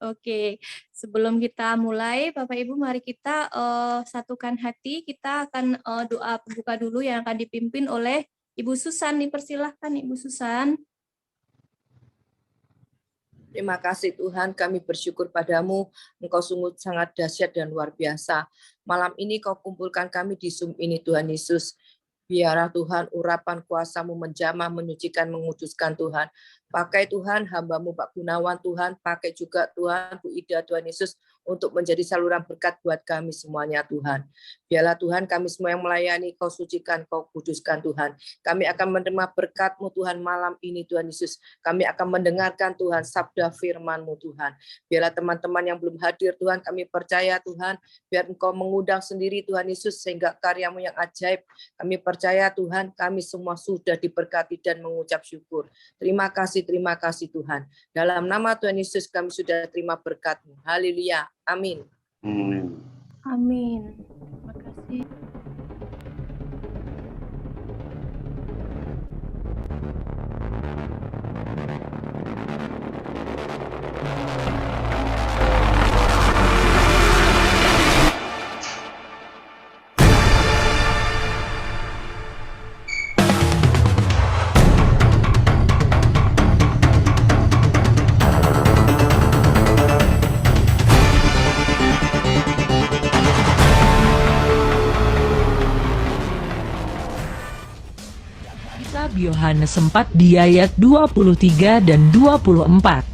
Oke, sebelum kita mulai, Bapak Ibu, mari kita satukan hati. Kita akan doa pembuka dulu yang akan dipimpin oleh Ibu Susan. Dipersilahkan, Ibu Susan. Terima kasih Tuhan, kami bersyukur padamu, Engkau sungguh sangat dahsyat dan luar biasa. Malam ini Kau kumpulkan kami di Zoom ini Tuhan Yesus. Biarlah Tuhan urapan kuasa-Mu menjamah, menyucikan, menguduskan Tuhan. Pakai Tuhan hamba-Mu Pak Gunawan Tuhan, pakai juga Tuhan Bu Ida Tuhan Yesus untuk menjadi saluran berkat buat kami semuanya Tuhan. Biarlah Tuhan kami semua yang melayani Kau sucikan, Kau kuduskan Tuhan. Kami akan menerima berkat-Mu Tuhan malam ini Tuhan Yesus. Kami akan mendengarkan Tuhan sabda firman-Mu Tuhan. Biarlah teman-teman yang belum hadir Tuhan, kami percaya Tuhan, biar Engkau mengundang sendiri Tuhan Yesus sehingga karya-Mu yang ajaib. Kami percaya Tuhan, kami semua sudah diberkati dan mengucap syukur. Terima kasih Tuhan. Dalam nama Tuhan Yesus kami sudah terima berkat-Mu. Haleluya. Amin. Amin. Terima kasih. Yohanes 4 di ayat 23 dan 24.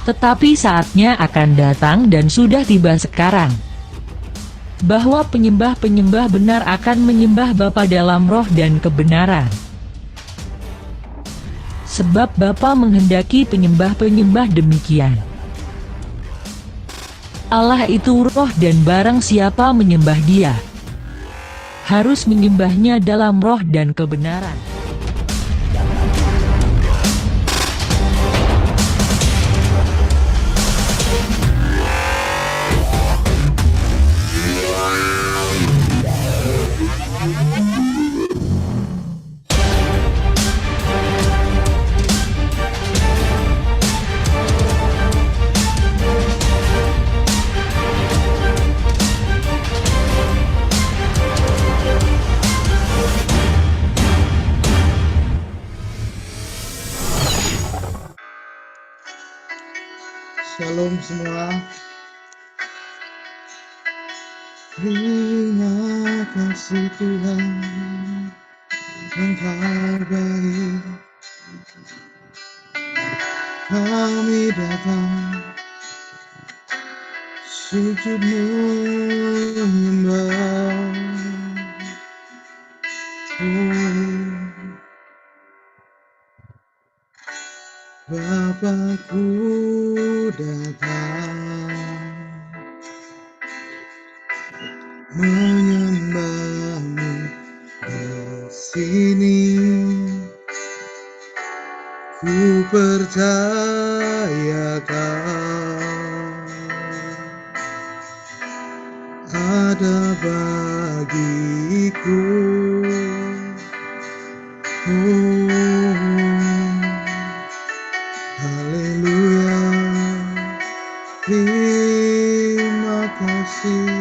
Tetapi saatnya akan datang dan sudah tiba sekarang, bahwa penyembah-penyembah benar akan menyembah Bapa dalam roh dan kebenaran. Sebab Bapa menghendaki penyembah-penyembah demikian. Allah itu roh dan barang siapa menyembah Dia, harus menyembahnya dalam roh dan kebenaran. Shalom semua. Terima kasih Tuhan, Engkau baik. Kami datang sujud menyembah. Bapakku datang menyembah-Mu di sini. Ku percaya Kau ada bagiku. Haleluya, terima kasih.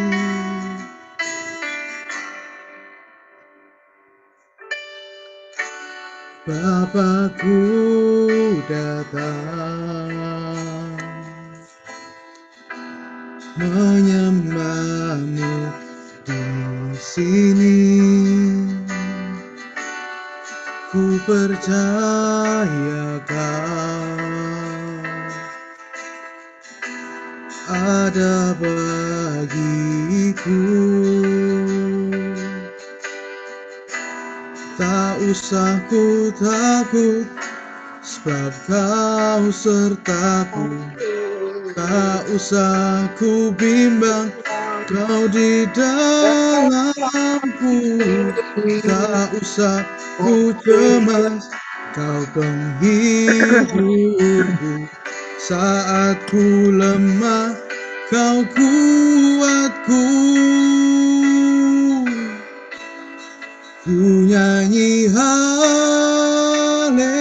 Bapakku datang menyembah-Mu di sini. Ku percaya Kau ada bagiku. Tak usah ku takut, sebab Kau sertaku. Tak usah ku bimbang, Kau di dalamku. Tak usah ku cemas, Kau penghiburku. Saat ku lemah, Kau kuatku. Ku nyanyi haleluya,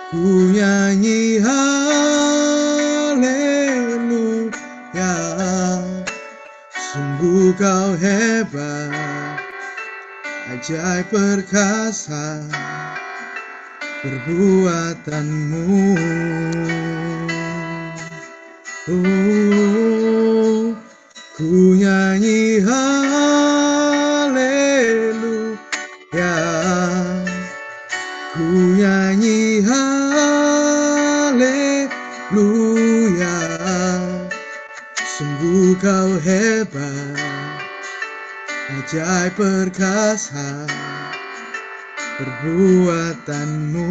ku nyanyi nyanyi haleluya, sungguh kau hebat, ajaib perkasa perbuatanmu. Oh, ku nyanyi haleluya, ku nyanyi haleluya, sungguh kau hebat, ajaib perkasa perbuatanmu.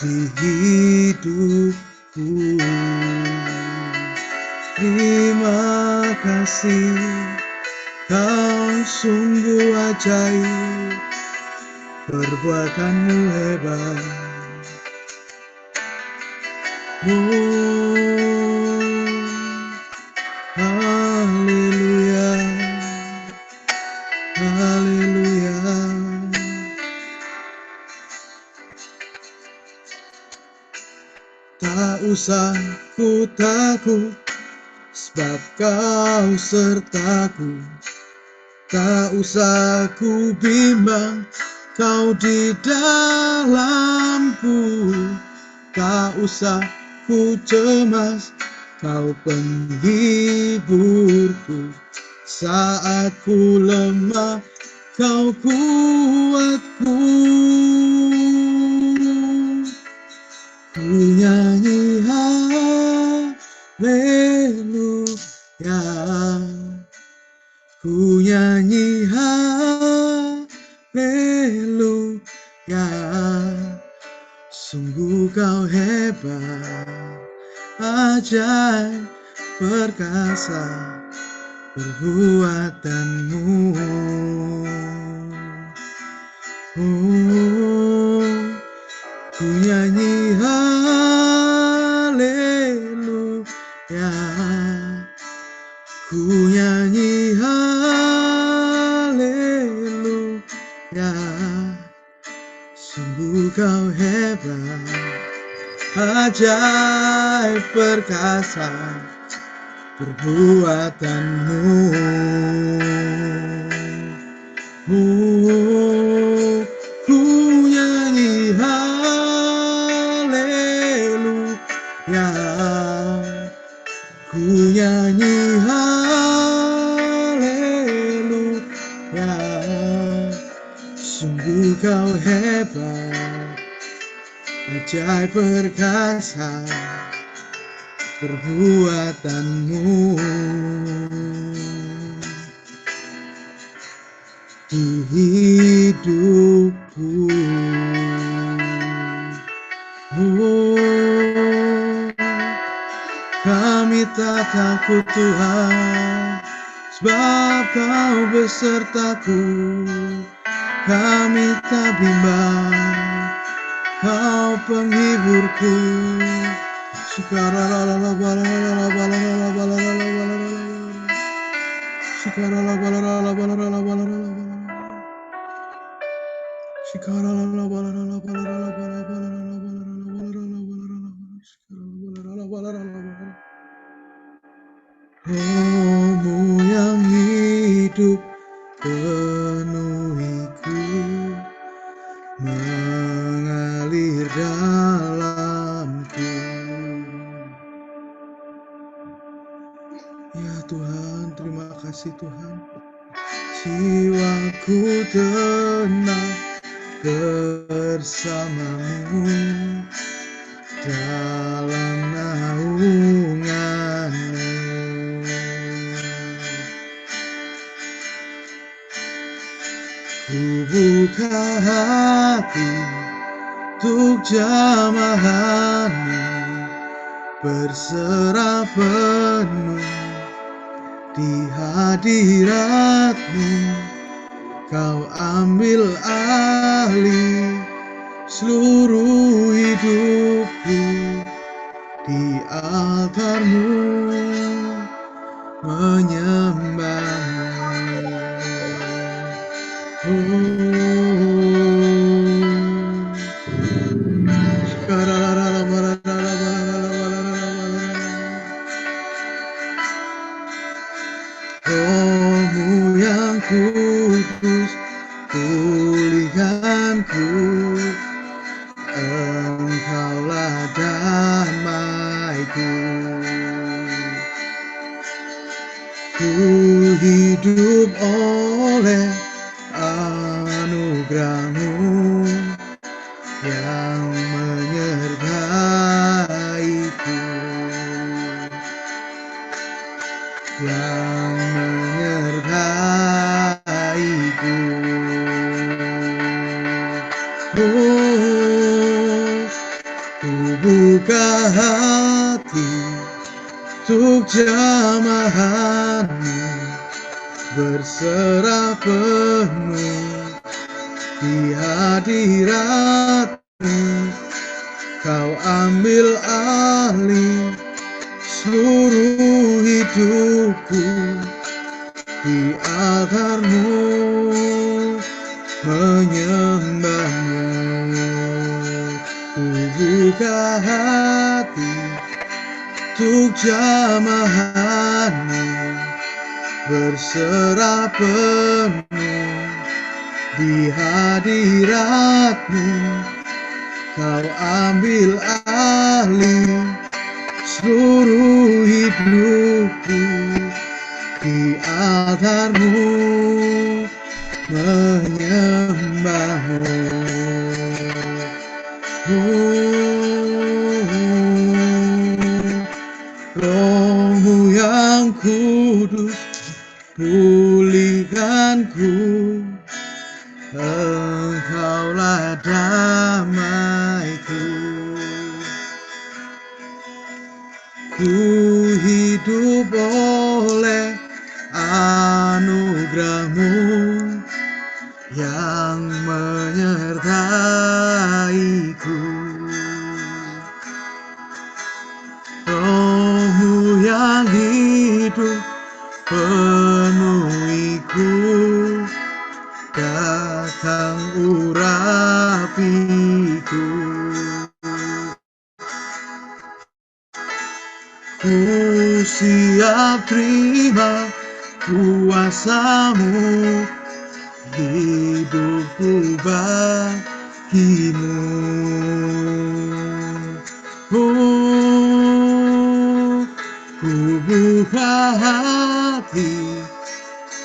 Di hidupku, terima kasih, kau sungguh ajaib, perbuatanmu hebat. Oh, haleluya, haleluya. Tak usah ku takut, sebab kau sertaku. Tak usah ku bimbang, kau di dalamku. Tak usah ku cemas, kau penghiburku. Saat ku lemah, kau kuatku. Ku nyanyi haleluya, ku nyanyi haleluya, sungguh kau hebat, ajaib perkasa perbuatanmu. Oh, ku nyanyi haleluya, ku nyanyi haleluya, sungguh kau hebat, ajaib perkasa perbuatanmu. Oh, ku nyanyi haleluya, ku nyanyi haleluya, sungguh kau hebat, ajaib perkasa perbuatanmu. Di hidupku, oh, kami tak takut Tuhan, sebab kau besertaku. Kami tak bimbang, kau penghiburku. Rohmu yang hidup penuhiku, mengalir dalamku. Ya Tuhan, terima kasih Tuhan. Jiwaku tenang bersamamu dalam naungan-Mu. Ku buka hati untuk jamahan-Mu, berserah penuh di hadirat-Mu. Kau ambil alih seluruh hidupku, di altar-Mu menyembah-Mu. Oh, pemulihanku, Engkaulah damaiku. Ku hidup oleh anugerah-Mu yang menyertaiku, yang menyertaiku. Oh, ku buka hati untuk jamahan-Mu, berserah penuh di hadirat-Mu. Kau ambil alih seluruh hidupku, di altar-Mu menyembah-Mu. Ku buka hati untuk jamahan-Mu, berserah penuh di hadirat-Mu. Kau ambil alih seluruh hidupku, di altar-Mu menyembah-Mu. Roh-Mu yang kudus, pulihkanku, Engkaulah damaiku. Ku hidup oleh anugerah-Mu yang menyertaiku. Roh-Mu yang hidup penuhiku, datang urapiku. Ku siap terima kuasa-Mu, hidupku bagi-Mu. Ku buka hati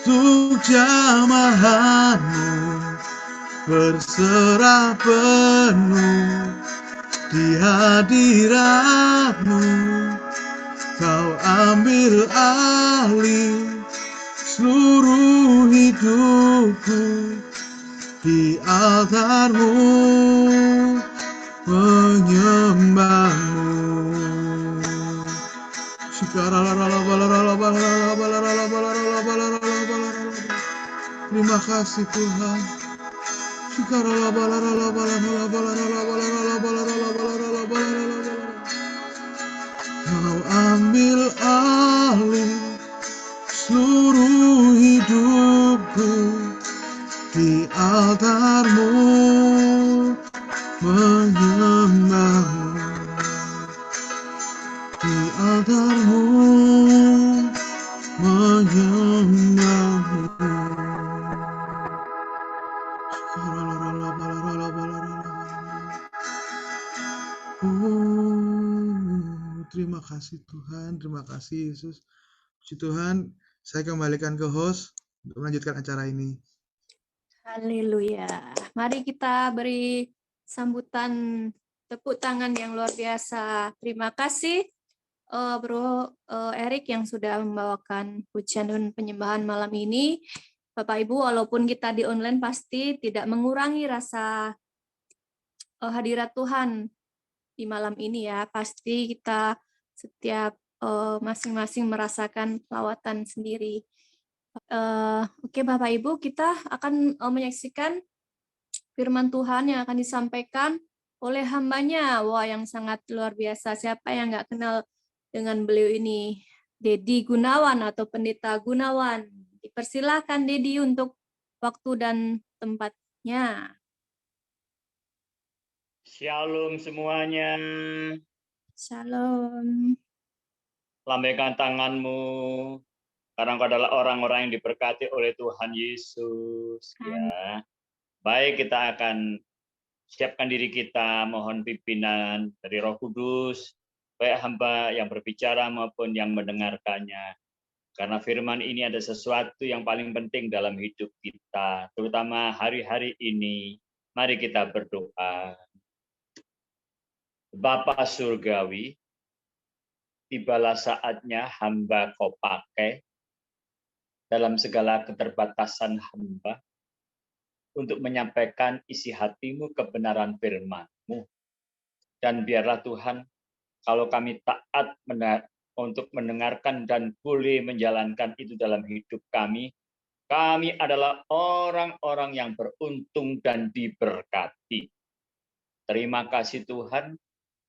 untuk jamahan-Mu, berserah penuh di hadirat-Mu. Kau ambil alih seluruh hidupku, di altar-Mu menyembah-Mu. Terima kasih Tuhan. Kau ambil alih seluruh hidupku, di altar-Mu menyembah-Mu, di altar-Mu menyembah-Mu. Terima kasih Tuhan, terima kasih Yesus. Puji Tuhan, saya kembalikan ke host untuk melanjutkan acara ini. Haleluya. Mari kita beri sambutan tepuk tangan yang luar biasa. Terima kasih Bro Erik yang sudah membawakan pujian dan penyembahan malam ini. Bapak Ibu, walaupun kita di online pasti tidak mengurangi rasa hadirat Tuhan di malam ini ya. Pasti kita setiap masing-masing merasakan lawatan sendiri. Oke Bapak Ibu, kita akan menyaksikan firman Tuhan yang akan disampaikan oleh hambanya. Wah, yang sangat luar biasa. Siapa yang nggak kenal dengan beliau ini? Dedi Gunawan atau Pendeta Gunawan. Dipersilahkan Dedi untuk waktu dan tempatnya. Shalom semuanya. Shalom. Lambaikan tanganmu, karena engkau adalah orang-orang yang diberkati oleh Tuhan Yesus. Ya. Baik, kita akan siapkan diri kita, mohon pimpinan dari Roh Kudus, baik hamba yang berbicara maupun yang mendengarkannya. Karena firman ini ada sesuatu yang paling penting dalam hidup kita, terutama hari-hari ini. Mari kita berdoa. Bapa Surgawi, tibalah saatnya hamba Kau pakai dalam segala keterbatasan hamba untuk menyampaikan isi hatimu kebenaran firman-Mu. Dan biarlah Tuhan, kalau kami taat untuk mendengarkan dan boleh menjalankan itu dalam hidup kami adalah orang-orang yang beruntung dan diberkati. Terima kasih Tuhan,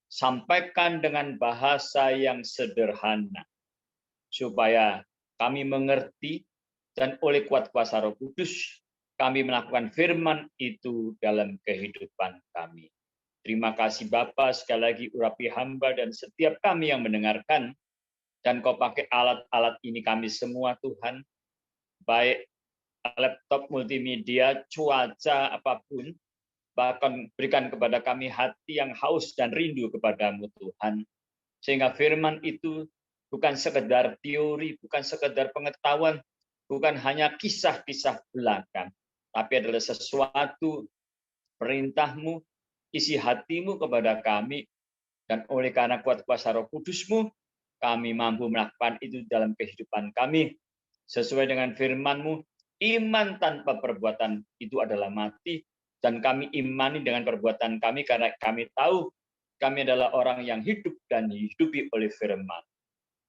sampaikan dengan bahasa yang sederhana, supaya kami mengerti dan oleh kuat kuasa Roh Kudus, kami melakukan firman itu dalam kehidupan kami. Terima kasih Bapa, sekali lagi urapi hamba dan setiap kami yang mendengarkan, dan Kau pakai alat-alat ini kami semua Tuhan, baik laptop, multimedia, cuaca, apapun, bahkan berikan kepada kami hati yang haus dan rindu kepadamu Tuhan, sehingga firman itu bukan sekedar teori, bukan sekedar pengetahuan, bukan hanya kisah-kisah belakang, tapi adalah sesuatu perintah-Mu, isi hati-Mu kepada kami, dan oleh karena kuat kuasa Roh Kudus-Mu, kami mampu melakukan itu dalam kehidupan kami. Sesuai dengan firman-Mu, iman tanpa perbuatan itu adalah mati, dan kami imani dengan perbuatan kami karena kami tahu kami adalah orang yang hidup dan dihidupi oleh firman.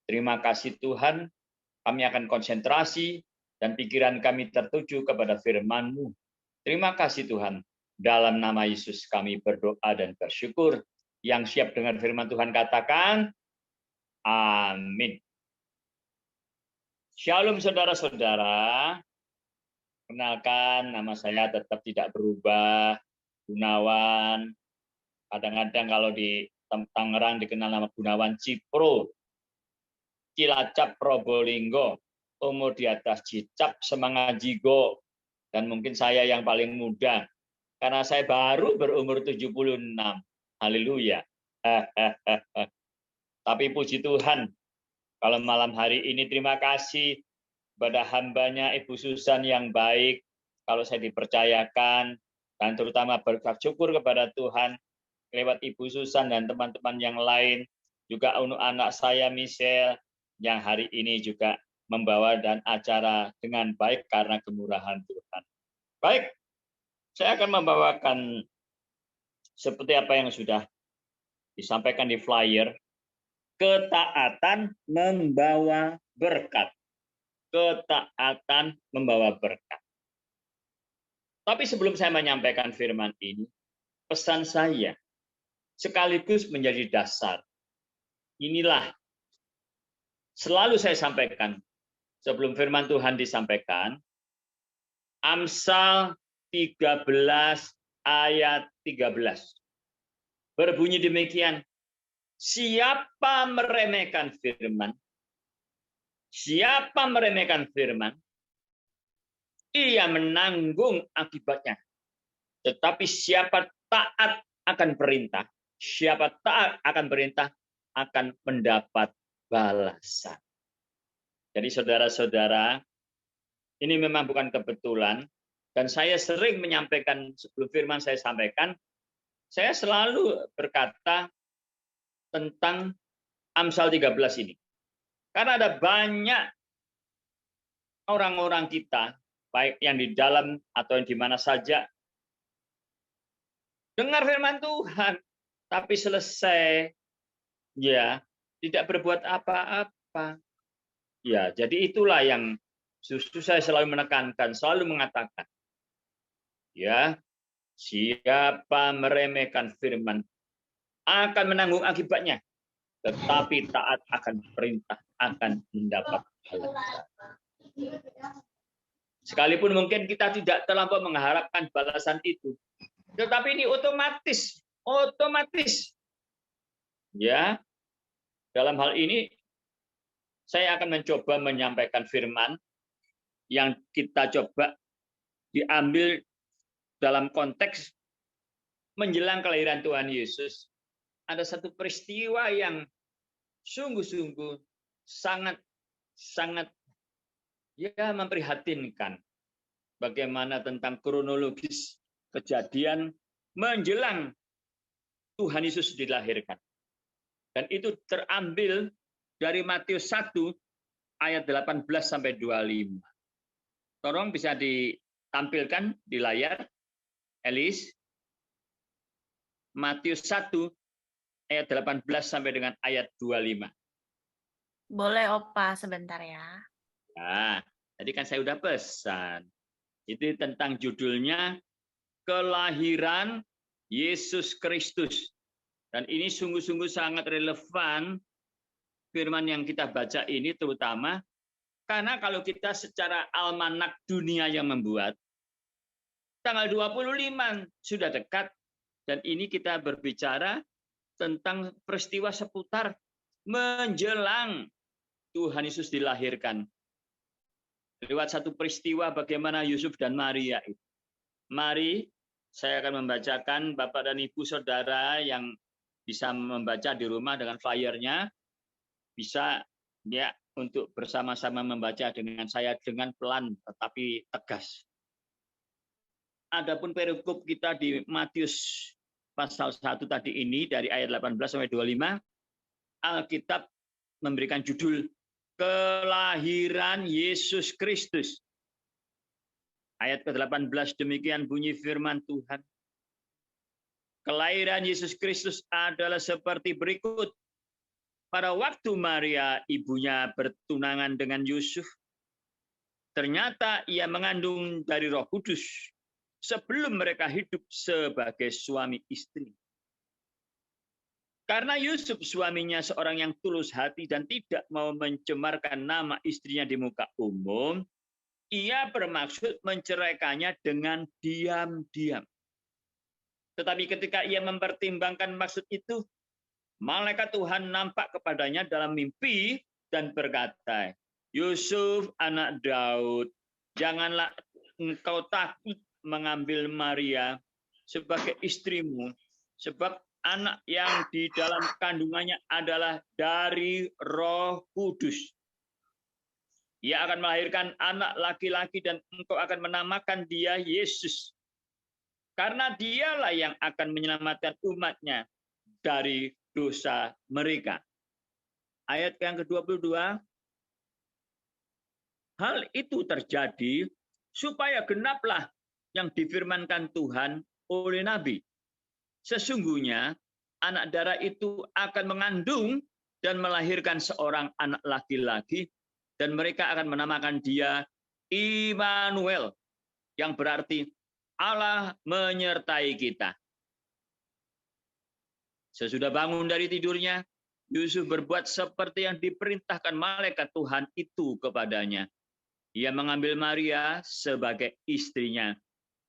Terima kasih Tuhan, kami akan konsentrasi dan pikiran kami tertuju kepada firman-Mu. Terima kasih Tuhan, dalam nama Yesus kami berdoa dan bersyukur. Yang siap dengan firman Tuhan katakan, amin. Shalom saudara-saudara. Kenalkan, nama saya tetap tidak berubah, Gunawan. Kadang-kadang kalau di Tangerang dikenal nama Gunawan Cipro, Cilacap Probolinggo, umur di atas Cicap, semangat jigo, dan mungkin saya yang paling muda, karena saya baru berumur 76. Haleluya. Tapi puji Tuhan, kalau malam hari ini terima kasih kepada hambanya Ibu Susan yang baik, kalau saya dipercayakan, dan terutama bersyukur kepada Tuhan lewat Ibu Susan dan teman-teman yang lain, juga anak saya Michelle yang hari ini juga membawa dan acara dengan baik karena kemurahan Tuhan. Baik, saya akan membawakan seperti apa yang sudah disampaikan di flyer, ketaatan membawa berkat. Ketaatan membawa berkat. Tapi sebelum saya menyampaikan firman ini, pesan saya sekaligus menjadi dasar. Inilah selalu saya sampaikan sebelum firman Tuhan disampaikan, Amsal 13 ayat 13. Berbunyi demikian, siapa meremehkan firman, siapa meremehkan firman, ia menanggung akibatnya. Tetapi siapa taat akan perintah, siapa taat akan perintah akan mendapat balasan. Jadi saudara-saudara, ini memang bukan kebetulan, dan saya sering menyampaikan sebelum firman saya sampaikan, saya selalu berkata tentang Amsal 13 ini. Karena ada banyak orang-orang kita, baik yang di dalam atau yang di mana saja, dengar firman Tuhan, tapi selesai, ya, tidak berbuat apa-apa. Ya, jadi itulah yang justru saya selalu menekankan, selalu mengatakan, ya, siapa meremehkan firman akan menanggung akibatnya, tetapi taat akan perintah akan mendapat balasan. Sekalipun mungkin kita tidak terlampau mengharapkan balasan itu, tetapi ini otomatis. Ya, dalam hal ini saya akan mencoba menyampaikan firman yang kita coba diambil dalam konteks menjelang kelahiran Tuhan Yesus, ada satu peristiwa yang sungguh-sungguh sangat ya memprihatinkan. Bagaimana tentang kronologis kejadian menjelang Tuhan Yesus dilahirkan. Dan itu terambil dari Matius 1 ayat 18 sampai 25. Tolong bisa ditampilkan di layar, Elis. Matius 1 ayat 18 sampai dengan ayat 25. Boleh Opa, sebentar ya. Nah, tadi kan saya udah pesan. Itu tentang judulnya Kelahiran Yesus Kristus. Dan ini sungguh-sungguh sangat relevan firman yang kita baca ini, terutama karena kalau kita secara almanak dunia yang membuat, tanggal 25 sudah dekat, dan ini kita berbicara tentang peristiwa seputar menjelang Tuhan Yesus dilahirkan. Lewat satu peristiwa bagaimana Yusuf dan Maria itu. Mari saya akan membacakan, Bapak dan Ibu Saudara yang bisa membaca di rumah dengan flyernya, bisa ya untuk bersama-sama membaca dengan saya dengan pelan tetapi tegas. Adapun perikop kita di Matius pasal 1 tadi ini dari ayat 18 sampai 25, Alkitab memberikan judul Kelahiran Yesus Kristus. Ayat ke-18 demikian bunyi firman Tuhan. Kelahiran Yesus Kristus adalah seperti berikut. Pada waktu Maria ibunya bertunangan dengan Yusuf, ternyata ia mengandung dari Roh Kudus sebelum mereka hidup sebagai suami istri. Karena Yusuf suaminya seorang yang tulus hati dan tidak mau mencemarkan nama istrinya di muka umum, ia bermaksud menceraikannya dengan diam-diam. Tetapi ketika ia mempertimbangkan maksud itu, malaikat Tuhan nampak kepadanya dalam mimpi dan berkata, Yusuf anak Daud, janganlah engkau takut mengambil Maria sebagai istrimu, sebab anak yang di dalam kandungannya adalah dari Roh Kudus. Ia akan melahirkan anak laki-laki dan engkau akan menamakan dia Yesus. Karena dialah yang akan menyelamatkan umatnya dari dosa mereka. Ayat yang ke-22. Hal itu terjadi supaya genaplah yang difirmankan Tuhan oleh Nabi. Sesungguhnya anak darah itu akan mengandung dan melahirkan seorang anak laki-laki dan mereka akan menamakan dia Immanuel, yang berarti Allah menyertai kita. Sesudah bangun dari tidurnya, Yusuf berbuat seperti yang diperintahkan malaikat Tuhan itu kepadanya. Ia mengambil Maria sebagai istrinya,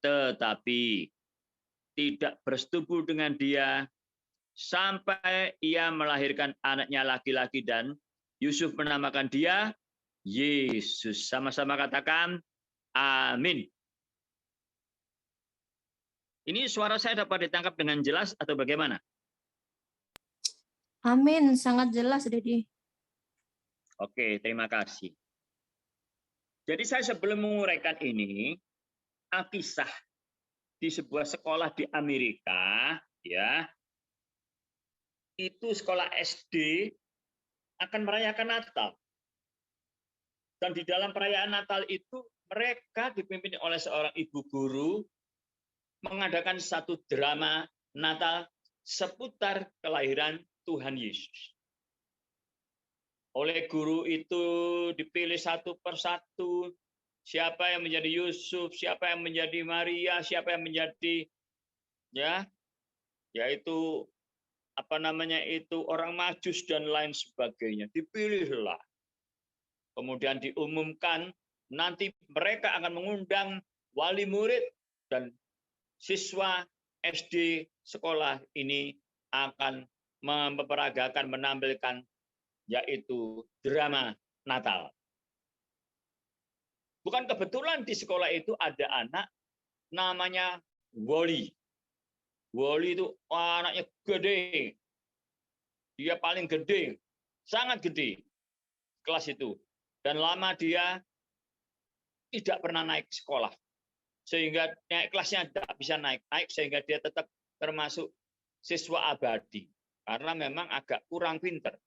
tetapi tidak bersetubuh dengan dia sampai ia melahirkan anaknya laki-laki dan Yusuf menamakan dia Yesus. Sama-sama katakan amin. Ini suara saya dapat ditangkap dengan jelas atau bagaimana? Amin, sangat jelas, Dedi. Oke, terima kasih. Jadi saya sebelum menguraikan ini, Alkisah di sebuah sekolah di Amerika, ya, itu sekolah SD akan merayakan Natal. Dan di dalam perayaan Natal itu mereka dipimpin oleh seorang ibu guru mengadakan satu drama Natal seputar kelahiran Tuhan Yesus. Oleh guru itu dipilih satu persatu, siapa yang menjadi Yusuf, siapa yang menjadi Maria, siapa yang menjadi yaitu orang Majus dan lain sebagainya. Dipilihlah. Kemudian diumumkan nanti mereka akan mengundang wali murid dan siswa SD sekolah ini akan memperagakan, menampilkan yaitu drama Natal. Bukan kebetulan di sekolah itu ada anak namanya Wali. Wali itu anaknya gede. Dia paling gede, sangat gede kelas itu. Dan lama dia tidak pernah naik sekolah. Sehingga naik kelasnya tidak bisa naik sehingga dia tetap termasuk siswa abadi. Karena memang agak kurang pinter.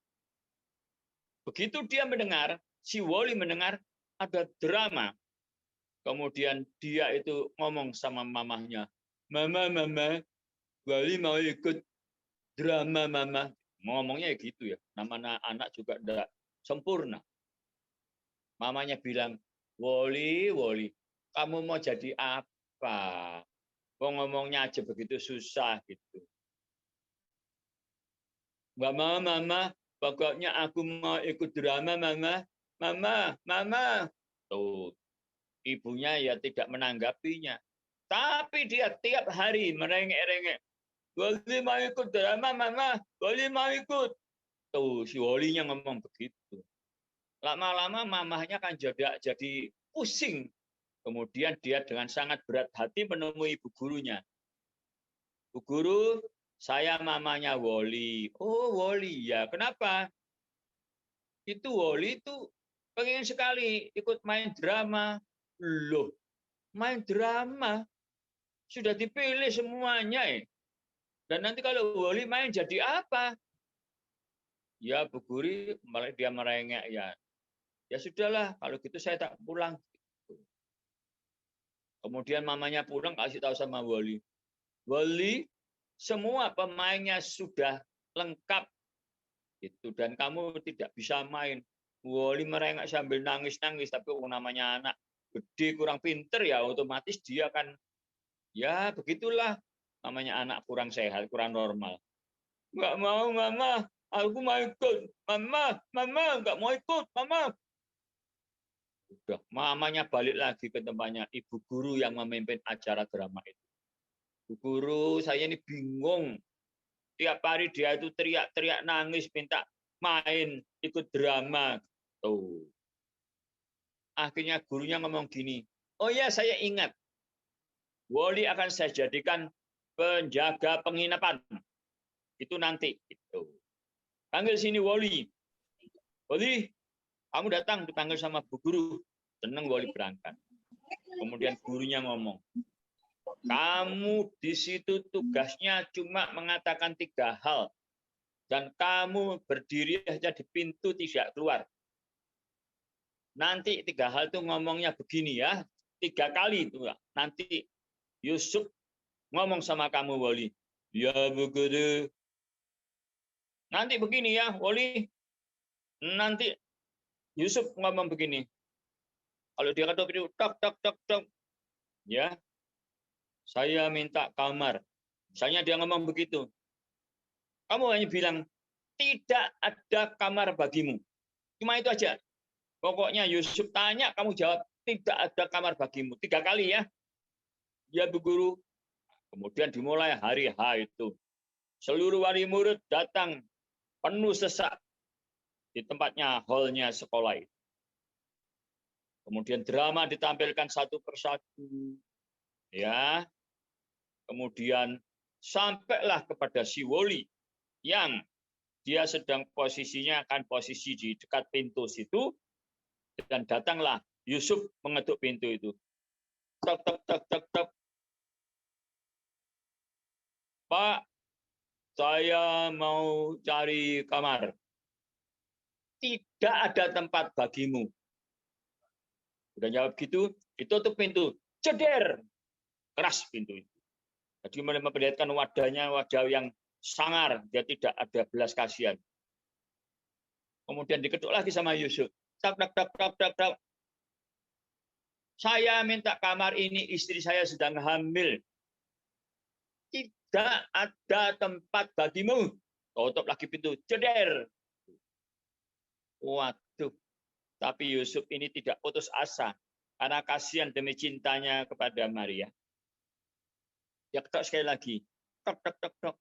Begitu dia mendengar, si Wali mendengar ada drama. Kemudian dia itu ngomong sama mamahnya, Mama, Wali mau ikut drama, Mama. Ngomongnya gitu ya, namanya anak juga tidak sempurna. Mamanya bilang, Wali, kamu mau jadi apa? Kok ngomongnya aja begitu susah gitu. Nggak mau, Mama, pokoknya aku mau ikut drama, Mama. Tuh, ibunya ya tidak menanggapinya. Tapi dia tiap hari merengek-rengek. Wali mau ikut drama, Mama. Wali mau ikut. Tuh, si Walinya ngomong begitu. Lama-lama mamahnya kan jadi pusing. Kemudian dia dengan sangat berat hati menemui ibu gurunya. Bu guru, saya mamanya Wali. Oh, Wali ya. Kenapa? Itu Wali itu pengen sekali ikut main drama. Loh, main drama? Sudah dipilih semuanya ya. Dan nanti kalau Wali main jadi apa? Ya Bu Guru, dia merengek ya. Ya sudahlah, kalau gitu saya tak pulang. Kemudian mamanya pulang kasih tahu sama Wali. Wali, semua pemainnya sudah lengkap. Itu dan kamu tidak bisa main. Wali merengek sambil nangis-nangis, tapi namanya anak gede kurang pinter ya otomatis dia kan ya begitulah namanya anak kurang sehat, kurang normal. Nggak mau, Mama. Aku mau ikut. Mama, nggak mau ikut, Mama. Udah, mamanya balik lagi ke tempatnya ibu guru yang memimpin acara drama itu. Bu guru, saya ini bingung. Tiap hari dia itu teriak-teriak nangis, minta main, ikut drama. Tuh. Akhirnya gurunya ngomong gini, oh ya saya ingat. Wali akan saya jadikan penjaga penginapan. Itu nanti. Gitu. Panggil sini Wali. Wali, kamu datang dipanggil sama Bu Guru. Senang Wali berangkat. Kemudian gurunya ngomong, kamu di situ tugasnya cuma mengatakan 3 hal. Dan kamu berdiri saja di pintu tidak keluar. Nanti 3 hal itu ngomongnya begini ya. 3 kali itu. Nanti Yusuf ngomong sama kamu Wali. Ya Bu Guru. Nanti begini ya Wali. Nanti Yusuf ngomong begini. Kalau dia ketuk itu tok. Ya. Saya minta kamar. Misalnya dia ngomong begitu. Kamu hanya bilang tidak ada kamar bagimu. Cuma itu aja. Pokoknya Yusuf tanya, kamu jawab tidak ada kamar bagimu. 3 kali ya. Ya Bu Guru. Kemudian dimulai hari H itu. Seluruh wali murid datang penuh sesak di tempatnya hallnya sekolah itu. Kemudian drama ditampilkan satu persatu. Ya. Kemudian sampailah kepada si Wali yang dia sedang posisinya akan posisi di dekat pintu situ. Dan datanglah Yusuf mengetuk pintu itu. Tok. Pak, saya mau cari kamar. Tidak ada tempat bagimu. Udah jawab gitu, ditutup pintu. Ceder. Keras pintu itu. Jadi memperlihatkan wajah yang sangar. Dia tidak ada belas kasihan. Kemudian diketuk lagi sama Yusuf. Tak. Saya minta kamar ini, istri saya sedang hamil. Tidak ada tempat bagimu. Tutup lagi pintu. Ceder. Waduh. Tapi Yusuf ini tidak putus asa. Karena kasihan demi cintanya kepada Maria. Dia ketok sekali lagi. Tok.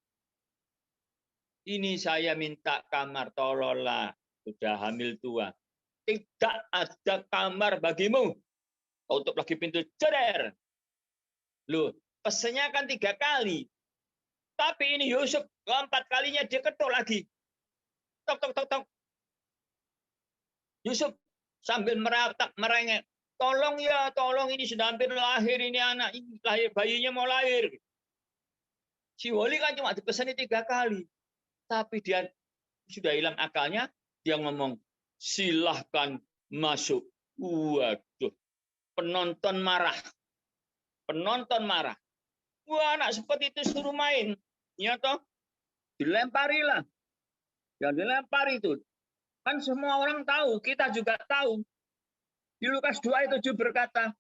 Ini saya minta kamar, tolonglah. Sudah hamil tua. Tidak ada kamar bagimu. Tutup lagi pintu. Ceder. Loh, pesennya kan 3 kali. Tapi ini Yusuf keempat kalinya dia ketuk lagi. Tok, tok, tok, tok. Yusuf sambil merengek. Tolong ya, tolong ini sudah hampir lahir ini anak. Ini lahir, bayinya mau lahir. Si Woli kan cuma dipesani 3 kali. Tapi dia sudah hilang akalnya. Dia ngomong, silahkan masuk. Waduh, penonton marah. Penonton marah. Wah, anak seperti itu suruh main. Ya toh, dilemparilah. Ya dilempar itu. Kan semua orang tahu, kita juga tahu. Di Lukas 2 ayat 7 berkata,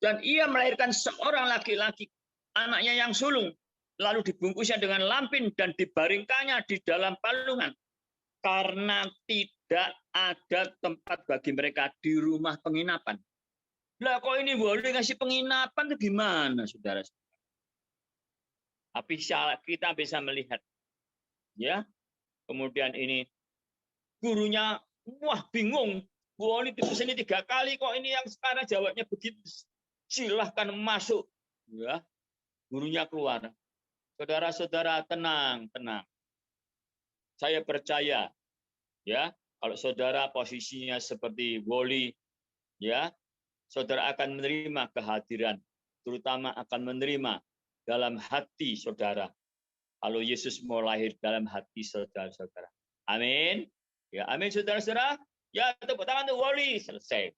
dan ia melahirkan seorang laki-laki, anaknya yang sulung, lalu dibungkusnya dengan lampin dan dibaringkannya di dalam palungan. Karena tidak ada tempat bagi mereka di rumah penginapan. Lah kok ini boleh ngasih penginapan itu gimana, saudara? Tapi kita bisa melihat, ya. Kemudian ini gurunya, wah bingung. Wah ini dipesani 3 kali kok ini yang sekarang jawabnya begitu. Silahkan masuk. Ya, gurunya keluar. Saudara-saudara tenang, tenang. Saya percaya, ya, kalau saudara posisinya seperti Woli, ya, saudara akan menerima kehadiran, terutama akan menerima dalam hati saudara. Kalau Yesus mau lahir dalam hati saudara-saudara. Amin. Ya, amin saudara-saudara. Ya, tepuk tangan untuk Woli. Selesai.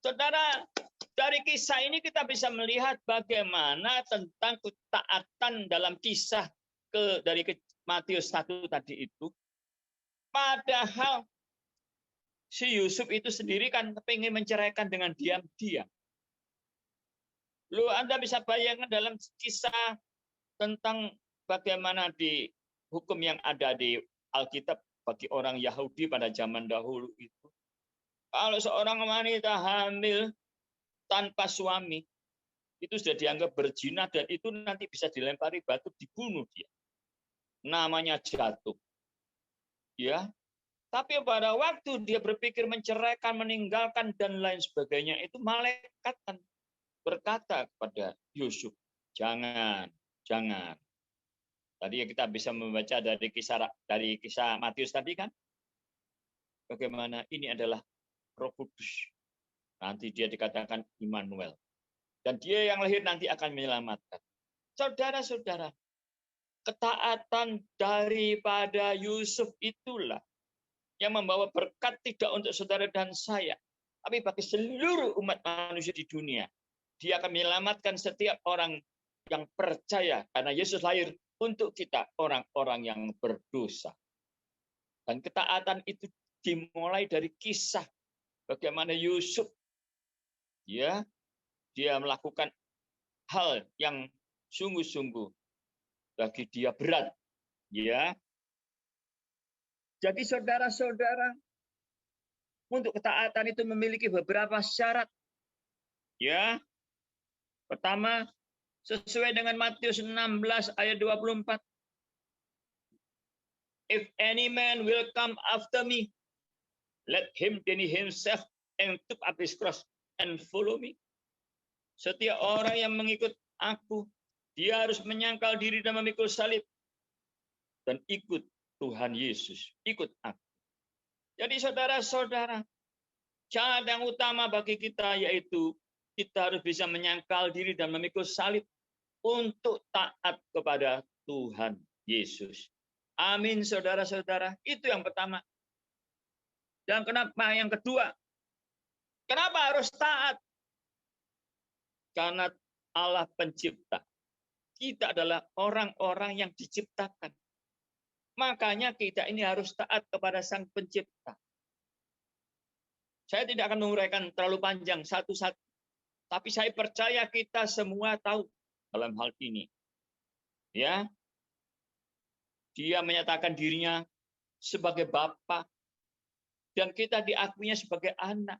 Saudara, dari kisah ini kita bisa melihat bagaimana tentang ketaatan dalam kisah dari Matius 1 tadi itu. Padahal si Yusuf itu sendiri kan pengen menceraikan dengan diam-diam. Lu Anda bisa bayangkan dalam kisah tentang bagaimana di hukum yang ada di Alkitab bagi orang Yahudi pada zaman dahulu itu. Kalau seorang wanita hamil tanpa suami, itu sudah dianggap berzina dan itu nanti bisa dilempari batu, dibunuh dia. Namanya jatuh. Ya. Tapi pada waktu dia berpikir menceraikan, meninggalkan dan lain sebagainya, itu malaikat berkata kepada Yusuf, jangan, jangan. Tadi kita bisa membaca dari kisah Matius tadi kan, bagaimana ini adalah Roh Kudus. Nanti dia dikatakan Immanuel. Dan dia yang lahir nanti akan menyelamatkan. Saudara-saudara, ketaatan daripada Yusuf itulah yang membawa berkat tidak untuk saudara dan saya, tapi bagi seluruh umat manusia di dunia. Dia akan menyelamatkan setiap orang yang percaya karena Yesus lahir untuk kita, orang-orang yang berdosa. Dan ketaatan itu dimulai dari kisah bagaimana Yusuf, ya, dia melakukan hal yang sungguh-sungguh bagi dia berat, ya. Jadi saudara-saudara, untuk ketaatan itu memiliki beberapa syarat, ya. Pertama, sesuai dengan Matius 16 ayat 24. If any man will come after me, let him deny himself and took up his cross and follow me. Setiap orang yang mengikut aku, dia harus menyangkal diri dan memikul salib dan ikut Tuhan Yesus, ikut aku. Jadi saudara-saudara, syarat yang utama bagi kita yaitu kita harus bisa menyangkal diri dan memikul salib untuk taat kepada Tuhan Yesus. Amin, saudara-saudara. Itu yang pertama. Dan kenapa yang kedua? Kenapa harus taat? Karena Allah pencipta. Kita adalah orang-orang yang diciptakan. Makanya kita ini harus taat kepada Sang Pencipta. Saya tidak akan menguraikan terlalu panjang satu-satu. Tapi saya percaya kita semua tahu dalam hal ini. Ya. Dia menyatakan dirinya sebagai Bapa dan kita diakuinya sebagai anak.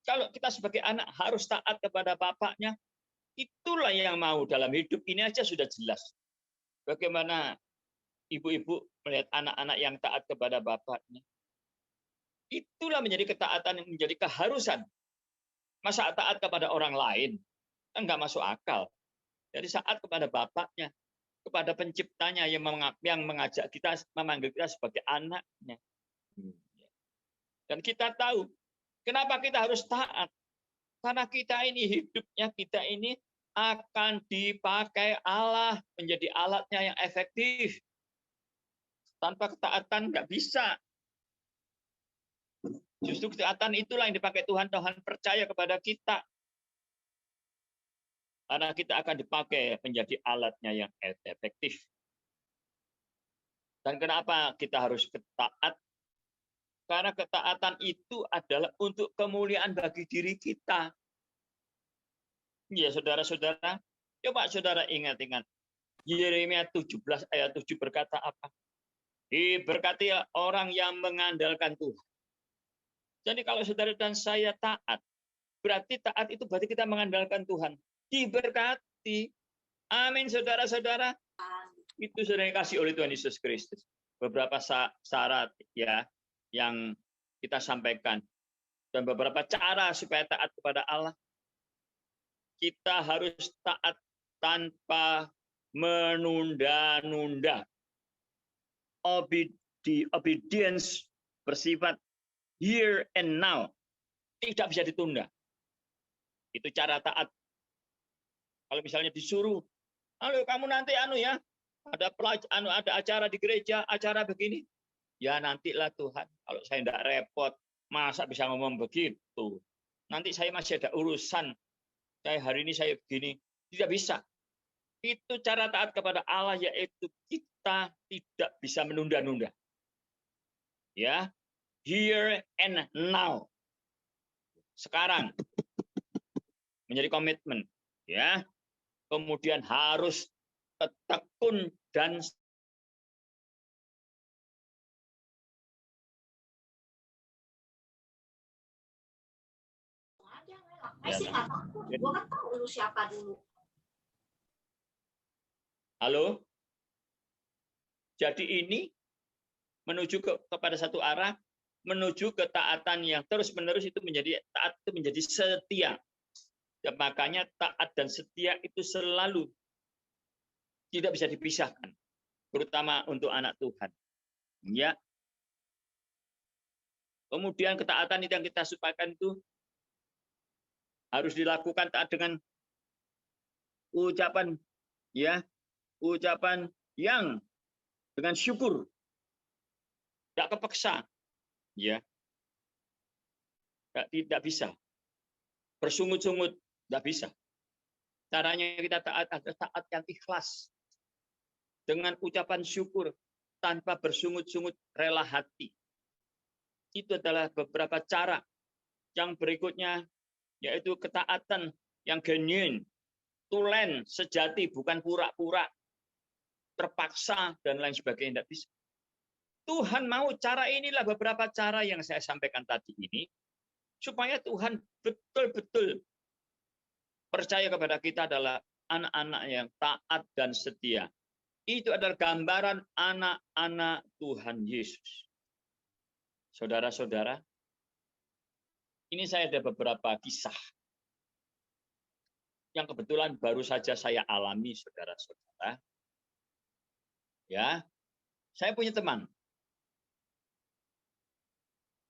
Kalau kita sebagai anak harus taat kepada bapaknya, itulah yang mau dalam hidup ini aja sudah jelas. Bagaimana ibu-ibu melihat anak-anak yang taat kepada bapaknya. Itulah menjadi ketaatan, yang menjadi keharusan. Masa taat kepada orang lain? Kan nggak masuk akal. Dari taat kepada bapaknya, kepada penciptanya yang mengajak kita, memanggil kita sebagai anaknya. Dan kita tahu kenapa kita harus taat. Karena kita ini hidupnya, kita ini akan dipakai Allah menjadi alatnya yang efektif. Tanpa ketaatan nggak bisa. Justru ketaatan itulah yang dipakai Tuhan. Tuhan percaya kepada kita. Karena kita akan dipakai menjadi alatnya yang efektif. Dan kenapa kita harus taat? Karena ketaatan itu adalah untuk kemuliaan bagi diri kita. Ya, saudara-saudara, coba saudara ingat-ingat. Yeremia 17 ayat 7 berkata apa? Diberkati orang yang mengandalkan Tuhan. Jadi kalau saudara dan saya taat, berarti taat itu berarti kita mengandalkan Tuhan. Diberkati. Amin, saudara-saudara. Itu sudah dikasih oleh Tuhan Yesus Kristus. Beberapa syarat ya yang kita sampaikan. Dan beberapa cara supaya taat kepada Allah. Kita harus taat tanpa menunda-nunda. Obedience bersifat here and now. Tidak bisa ditunda. Itu cara taat. Kalau misalnya disuruh, "Halo, kamu nanti ada acara di gereja, acara begini." Ya nantilah Tuhan. Kalau saya tidak repot, masa bisa ngomong begitu? Nanti saya masih ada urusan. Hari ini saya begini. Tidak bisa. Itu cara taat kepada Allah, yaitu kita tidak bisa menunda-nunda. Ya, here and now. Sekarang menjadi komitmen, ya. Kemudian harus tekun dan Gua kan tahu lu siapa dulu. Halo. Jadi ini menuju kepada satu arah, menuju ketaatan yang terus-menerus itu menjadi taat, itu menjadi setia. Ya, makanya taat dan setia itu selalu tidak bisa dipisahkan, terutama untuk anak Tuhan. Ya. Kemudian ketaatan itu yang kita supakan itu harus dilakukan taat dengan ucapan, ya, ucapan yang dengan syukur, tidak kepeksa, ya, tidak bisa bersungut-sungut, tidak bisa. Caranya kita taat adalah taat yang ikhlas, dengan ucapan syukur tanpa bersungut-sungut, rela hati. Itu adalah beberapa cara. Yang berikutnya yaitu ketaatan yang genuine, tulen, sejati, bukan pura-pura, terpaksa, dan lain sebagainya. Tidak bisa. Tuhan mau cara inilah beberapa cara yang saya sampaikan tadi ini, supaya Tuhan betul-betul percaya kepada kita adalah anak-anak yang taat dan setia. Itu adalah gambaran anak-anak Tuhan Yesus. Saudara-saudara, ini saya ada beberapa kisah yang kebetulan baru saja saya alami, saudara-saudara. Ya, saya punya teman,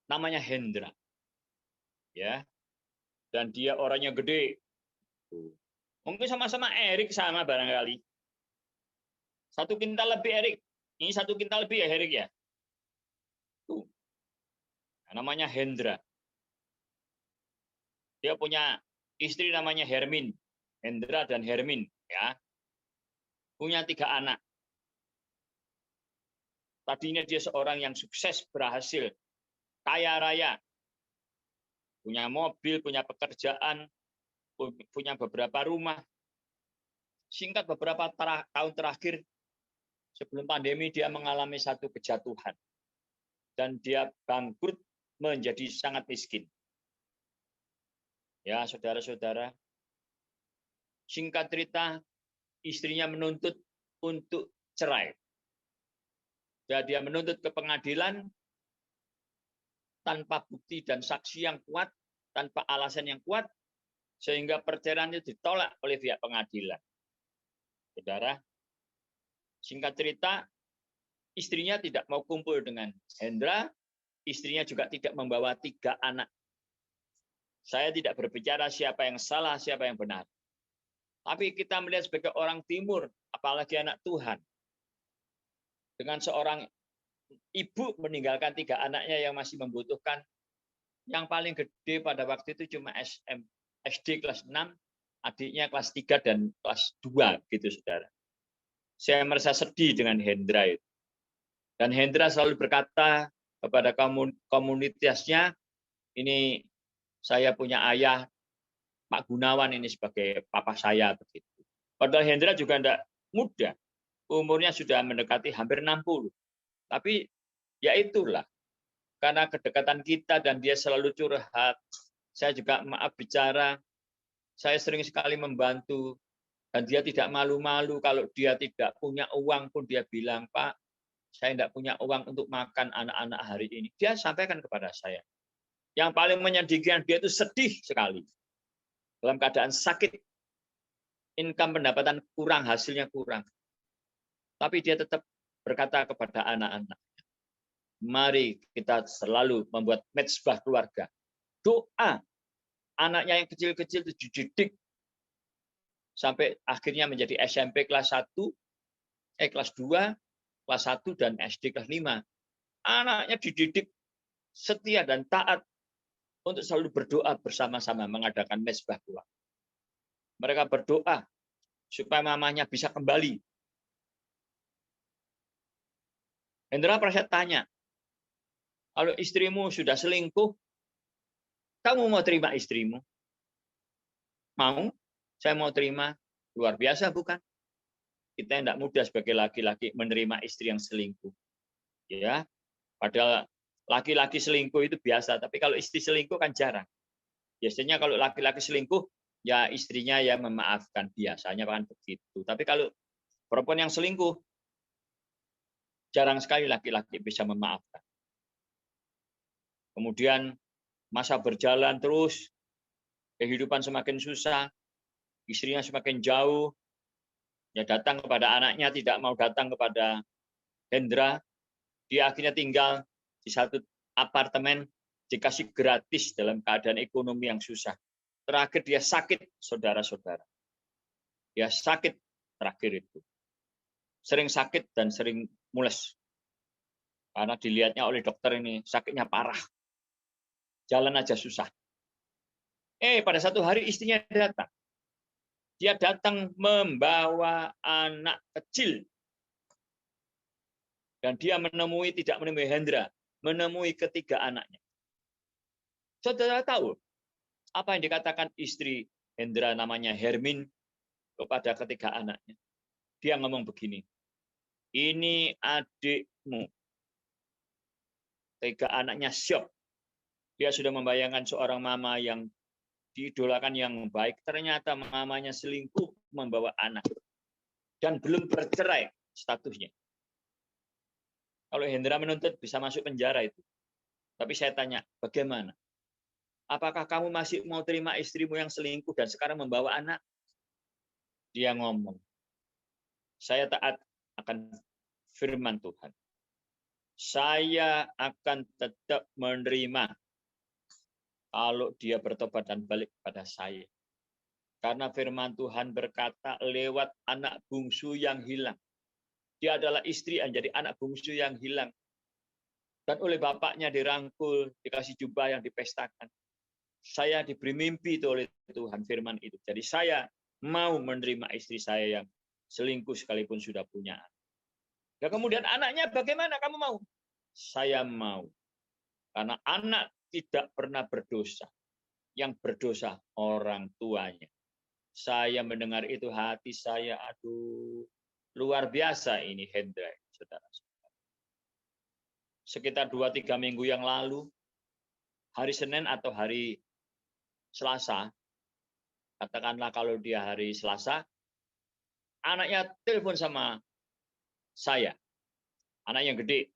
namanya Hendra, ya, dan dia orangnya gede. Mungkin sama-sama Erik sama barangkali. 1 kintal lebih Erik. Ini 1 kintal lebih ya Erik ya. Tuh. Nah, namanya Hendra. Dia punya istri namanya Hermin, Hendra dan Hermin, ya. Punya 3 anak. Tadinya dia seorang yang sukses, berhasil, kaya raya, punya mobil, punya pekerjaan, punya beberapa rumah. Singkat beberapa tahun terakhir, sebelum pandemi, dia mengalami satu kejatuhan. Dan dia bangkrut menjadi sangat miskin. Ya, saudara-saudara, singkat cerita, istrinya menuntut untuk cerai. Dan dia menuntut ke pengadilan tanpa bukti dan saksi yang kuat, tanpa alasan yang kuat, sehingga perceraian itu ditolak oleh pihak pengadilan. Saudara, singkat cerita, istrinya tidak mau kumpul dengan Hendra, istrinya juga tidak membawa 3 anak. Saya tidak berbicara siapa yang salah, siapa yang benar. Tapi kita melihat sebagai orang timur, apalagi anak Tuhan, dengan seorang ibu meninggalkan 3 anaknya yang masih membutuhkan, yang paling gede pada waktu itu cuma SD kelas 6, adiknya kelas 3 dan kelas 2, gitu saudara. Saya merasa sedih dengan Hendra itu. Dan Hendra selalu berkata kepada komunitasnya, ini saya punya ayah, Pak Gunawan ini sebagai papa saya. Begitu. Padahal Hendra juga tidak muda, umurnya sudah mendekati hampir 60. Tapi ya itulah, karena kedekatan kita dan dia selalu curhat, saya juga maaf bicara, saya sering sekali membantu, dan dia tidak malu-malu kalau dia tidak punya uang pun dia bilang, Pak, saya tidak punya uang untuk makan anak-anak hari ini. Dia sampaikan kepada saya. Yang paling menyedihkan, dia itu sedih sekali. Dalam keadaan sakit, income pendapatan kurang, hasilnya kurang. Tapi dia tetap berkata kepada anak-anak, mari kita selalu membuat mezbah keluarga. Doa anaknya yang kecil-kecil itu dididik sampai akhirnya menjadi SMP kelas 1, kelas 2, kelas 1 dan SD kelas 5. Anaknya dididik setia dan taat untuk selalu berdoa bersama-sama mengadakan mezbah keluarga. Mereka berdoa supaya mamanya bisa kembali. Hendra pernah saya tanya, kalau istrimu sudah selingkuh, kamu mau terima istrimu? Mau? Saya mau terima. Luar biasa bukan? Kita tidak mudah sebagai laki-laki menerima istri yang selingkuh. Ya, padahal laki-laki selingkuh itu biasa, tapi kalau istri selingkuh kan jarang. Biasanya kalau laki-laki selingkuh, ya istrinya ya memaafkan, biasanya kan begitu. Tapi kalau perempuan yang selingkuh, jarang sekali laki-laki bisa memaafkan. Kemudian masa berjalan terus, kehidupan semakin susah, istrinya semakin jauh, ya datang kepada anaknya, tidak mau datang kepada Hendra, dia akhirnya tinggal di satu apartemen, dikasih gratis dalam keadaan ekonomi yang susah. Terakhir dia sakit, saudara-saudara. Dia sakit terakhir itu. Sering sakit dan sering mules. Karena dilihatnya oleh dokter ini sakitnya parah. Jalan aja susah. Pada satu hari istrinya datang. Dia datang membawa anak kecil. Dan dia tidak menemui Hendra, menemui ketiga anaknya. Saudara tahu apa yang dikatakan istri Hendra namanya Hermin kepada ketiga anaknya? Dia ngomong begini, ini adikmu. Tiga anaknya syok. Dia sudah membayangkan seorang mama yang diidolakan yang baik. Ternyata mamanya selingkuh membawa anak. Dan belum bercerai statusnya. Kalau Hendra menuntut bisa masuk penjara itu. Tapi saya tanya, bagaimana? Apakah kamu masih mau terima istrimu yang selingkuh dan sekarang membawa anak? Dia ngomong, saya taat akan firman Tuhan. Saya akan tetap menerima kalau dia bertobat dan balik kepada saya. Karena firman Tuhan berkata lewat anak bungsu yang hilang. Dia adalah istri yang jadi anak bungsu yang hilang. Dan oleh bapaknya dirangkul, dikasih jubah yang dipestakan. Saya diberi mimpi itu oleh Tuhan firman itu. Jadi saya mau menerima istri saya yang selingkuh sekalipun sudah punya anak. Dan kemudian anaknya bagaimana kamu mau? Saya mau. Karena anak tidak pernah berdosa. Yang berdosa orang tuanya. Saya mendengar itu hati saya, aduh, luar biasa ini Hendra, saudara-saudara. Sekitar 2-3 minggu yang lalu, hari Senin atau hari Selasa, katakanlah kalau dia hari Selasa, anaknya telepon sama saya. Anak yang gede,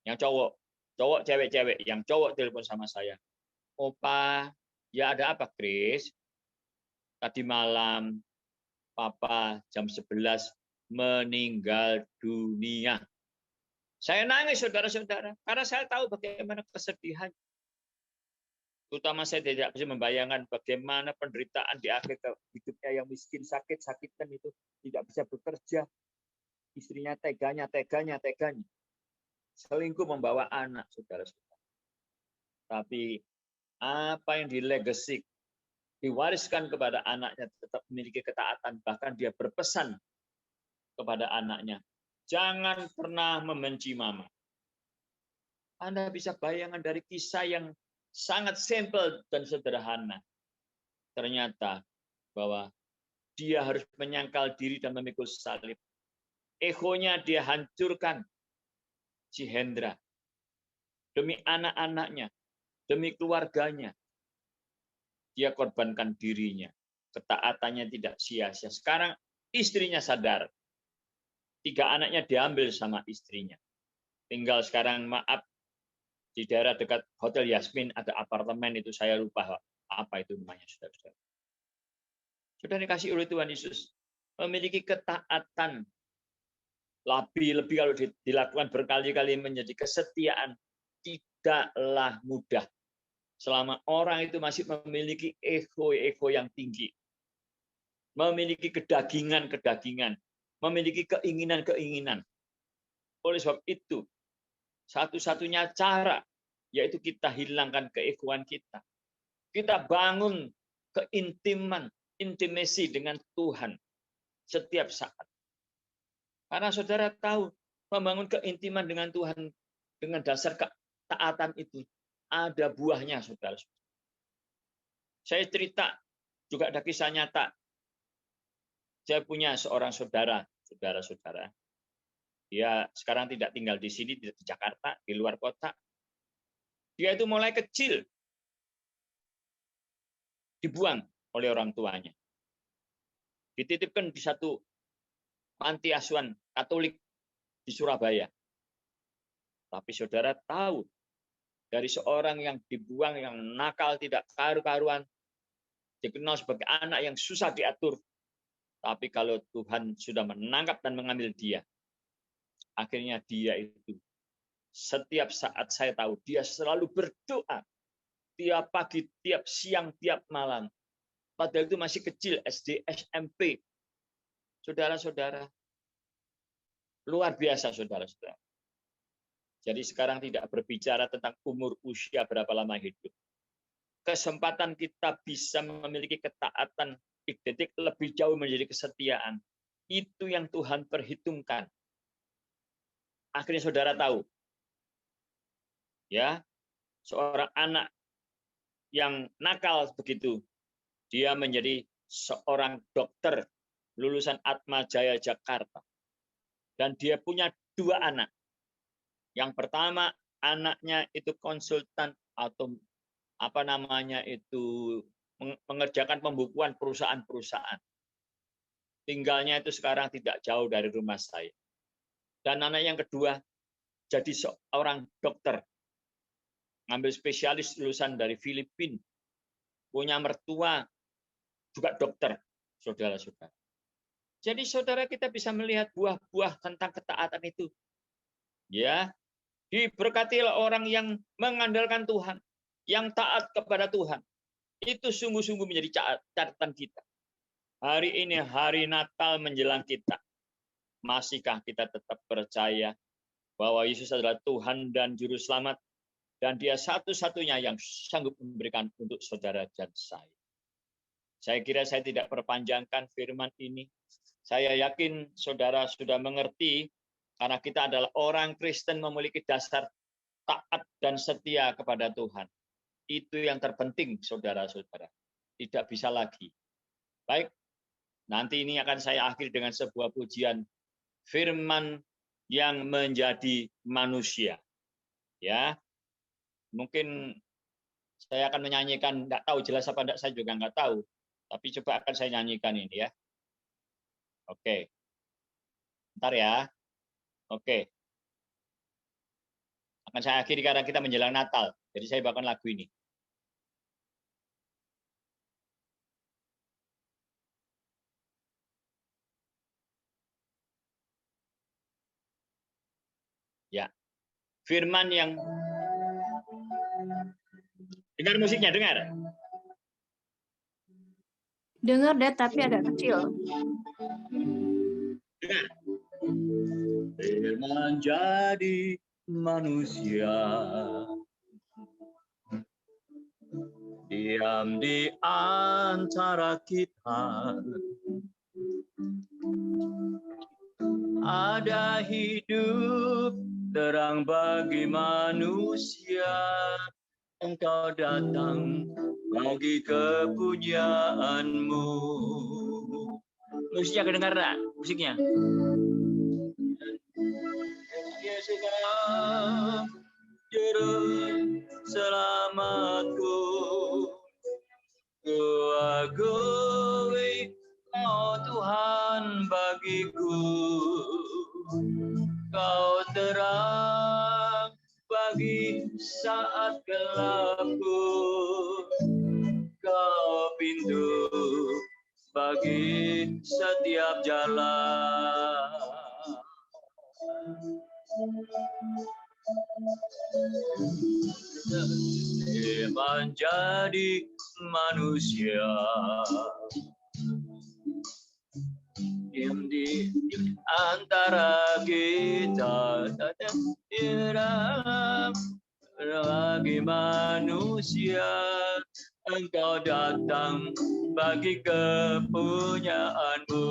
yang cowok cewek-cewek, yang cowok telepon sama saya. Opa, ya ada apa Chris? Tadi malam Papa jam 11 meninggal dunia. Saya nangis, saudara-saudara, karena saya tahu bagaimana kesedihan. Terutama saya tidak bisa membayangkan bagaimana penderitaan di akhir hidupnya yang miskin, sakit-sakitan itu, tidak bisa bekerja. Istrinya teganya. Selingkuh membawa anak, saudara-saudara. Tapi apa yang dilegasi, diwariskan kepada anaknya tetap memiliki ketaatan, bahkan dia berpesan kepada anaknya, jangan pernah membenci mama. Anda bisa bayangkan dari kisah yang sangat simpel dan sederhana. Ternyata bahwa dia harus menyangkal diri dan memikul salib. Egonya dia hancurkan, si Hendra. Demi anak-anaknya, demi keluarganya. Dia korbankan dirinya. Ketaatannya tidak sia-sia. Sekarang istrinya sadar. 3 anaknya diambil sama istrinya. Tinggal sekarang, maaf, di daerah dekat Hotel Yasmin ada apartemen, itu saya lupa apa itu namanya, saudara-saudara. Sudah dikasih oleh Tuhan Yesus, memiliki ketaatan, lebih kalau dilakukan berkali-kali menjadi kesetiaan, tidaklah mudah. Selama orang itu masih memiliki ego yang tinggi, memiliki kedagingan, memiliki keinginan. Oleh sebab itu, satu-satunya cara yaitu kita hilangkan keegoan kita. Kita bangun keintiman, intimasi dengan Tuhan setiap saat. Karena saudara tahu, membangun keintiman dengan Tuhan dengan dasar ketaatan itu ada buahnya, saudara. Saya cerita, juga ada kisah nyata. Saya punya seorang saudara-saudara. Dia sekarang tidak tinggal di sini, di Jakarta, di luar kota. Dia itu mulai kecil dibuang oleh orang tuanya. Dititipkan di satu panti asuhan Katolik di Surabaya. Tapi saudara tahu, dari seorang yang dibuang, yang nakal, tidak karu-karuan, dikenal sebagai anak yang susah diatur. Tapi kalau Tuhan sudah menangkap dan mengambil dia, akhirnya dia itu, setiap saat saya tahu, dia selalu berdoa. Tiap pagi, tiap siang, tiap malam. Padahal itu masih kecil, SD, SMP. Saudara-saudara, luar biasa, saudara-saudara. Jadi sekarang tidak berbicara tentang umur, usia, berapa lama hidup. Kesempatan kita bisa memiliki ketaatan identik lebih jauh menjadi kesetiaan. Itu yang Tuhan perhitungkan. Akhirnya saudara tahu, ya, seorang anak yang nakal begitu, dia menjadi seorang dokter lulusan Atmajaya Jakarta. Dan dia punya 2 anak. Yang pertama, anaknya itu konsultan atau mengerjakan pembukuan perusahaan-perusahaan. Tinggalnya itu sekarang tidak jauh dari rumah saya. Dan anak yang kedua jadi seorang dokter, ngambil spesialis lulusan dari Filipina, punya mertua juga dokter, saudara-saudara. Jadi saudara, kita bisa melihat buah-buah tentang ketaatan itu. Ya, diberkatilah orang yang mengandalkan Tuhan, yang taat kepada Tuhan. Itu sungguh-sungguh menjadi catatan kita. Hari ini hari Natal menjelang kita. Masihkah kita tetap percaya bahwa Yesus adalah Tuhan dan Juru Selamat, dan Dia satu-satunya yang sanggup memberikan untuk saudara dan saya. Saya kira saya tidak perpanjangkan firman ini. Saya yakin saudara sudah mengerti, karena kita adalah orang Kristen memiliki dasar taat dan setia kepada Tuhan. Itu yang terpenting, saudara-saudara. Tidak bisa lagi. Baik, nanti ini akan saya akhiri dengan sebuah pujian, firman yang menjadi manusia. Ya, mungkin saya akan menyanyikan, nggak tahu jelas apa enggak, saya juga nggak tahu. Tapi coba akan saya nyanyikan ini ya. Oke. Bentar ya. Oke. Akan saya akhiri karena kita menjelang Natal. Jadi saya bawakan lagu ini. Ya, firman yang dengar musiknya, dengar. Dengar deh, tapi agak kecil. Dengar. Firman jadi manusia, diam di antara kita. Ada hidup terang bagi manusia. Engkau datang bagi kepunyaanmu. Musiknya kedengar tak? Musiknya. Yesus juru selamatku, ku akui Kau Tuhan bagiku, Kau terang bagi saat gelapku, Kau pintu bagi setiap jalan. Menjadi manusia, diam di antara kita, bagi manusia. Engkau datang bagi kepunyaanmu.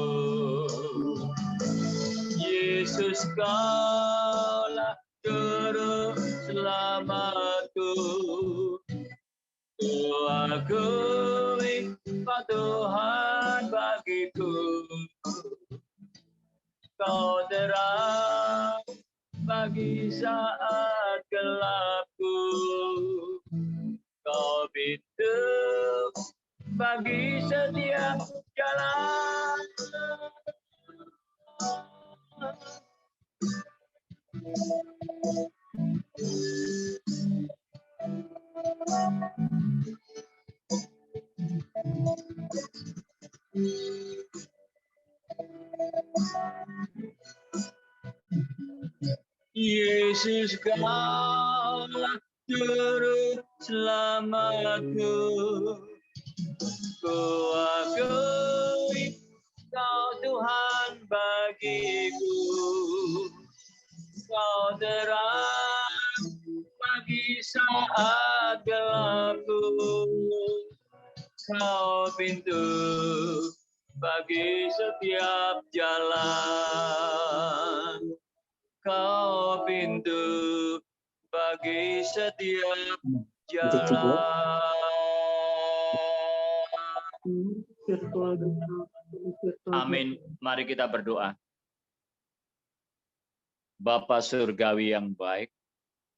Yesus, Kaulah juru selamatku, ku akui Kau Tuhan bagiku, Kau terang bagi saat gelapku, Kau pintu bagi setiap jalan. Yesus, Kaulah juru selamatku, ku akui Kau Tuhan bagiku, Kau terang bagi saat gelapku, Kau pintu bagi setiap jalan, Kau pintu bagi setiap jalan. Amin. Mari kita berdoa. Bapa Surgawi yang baik,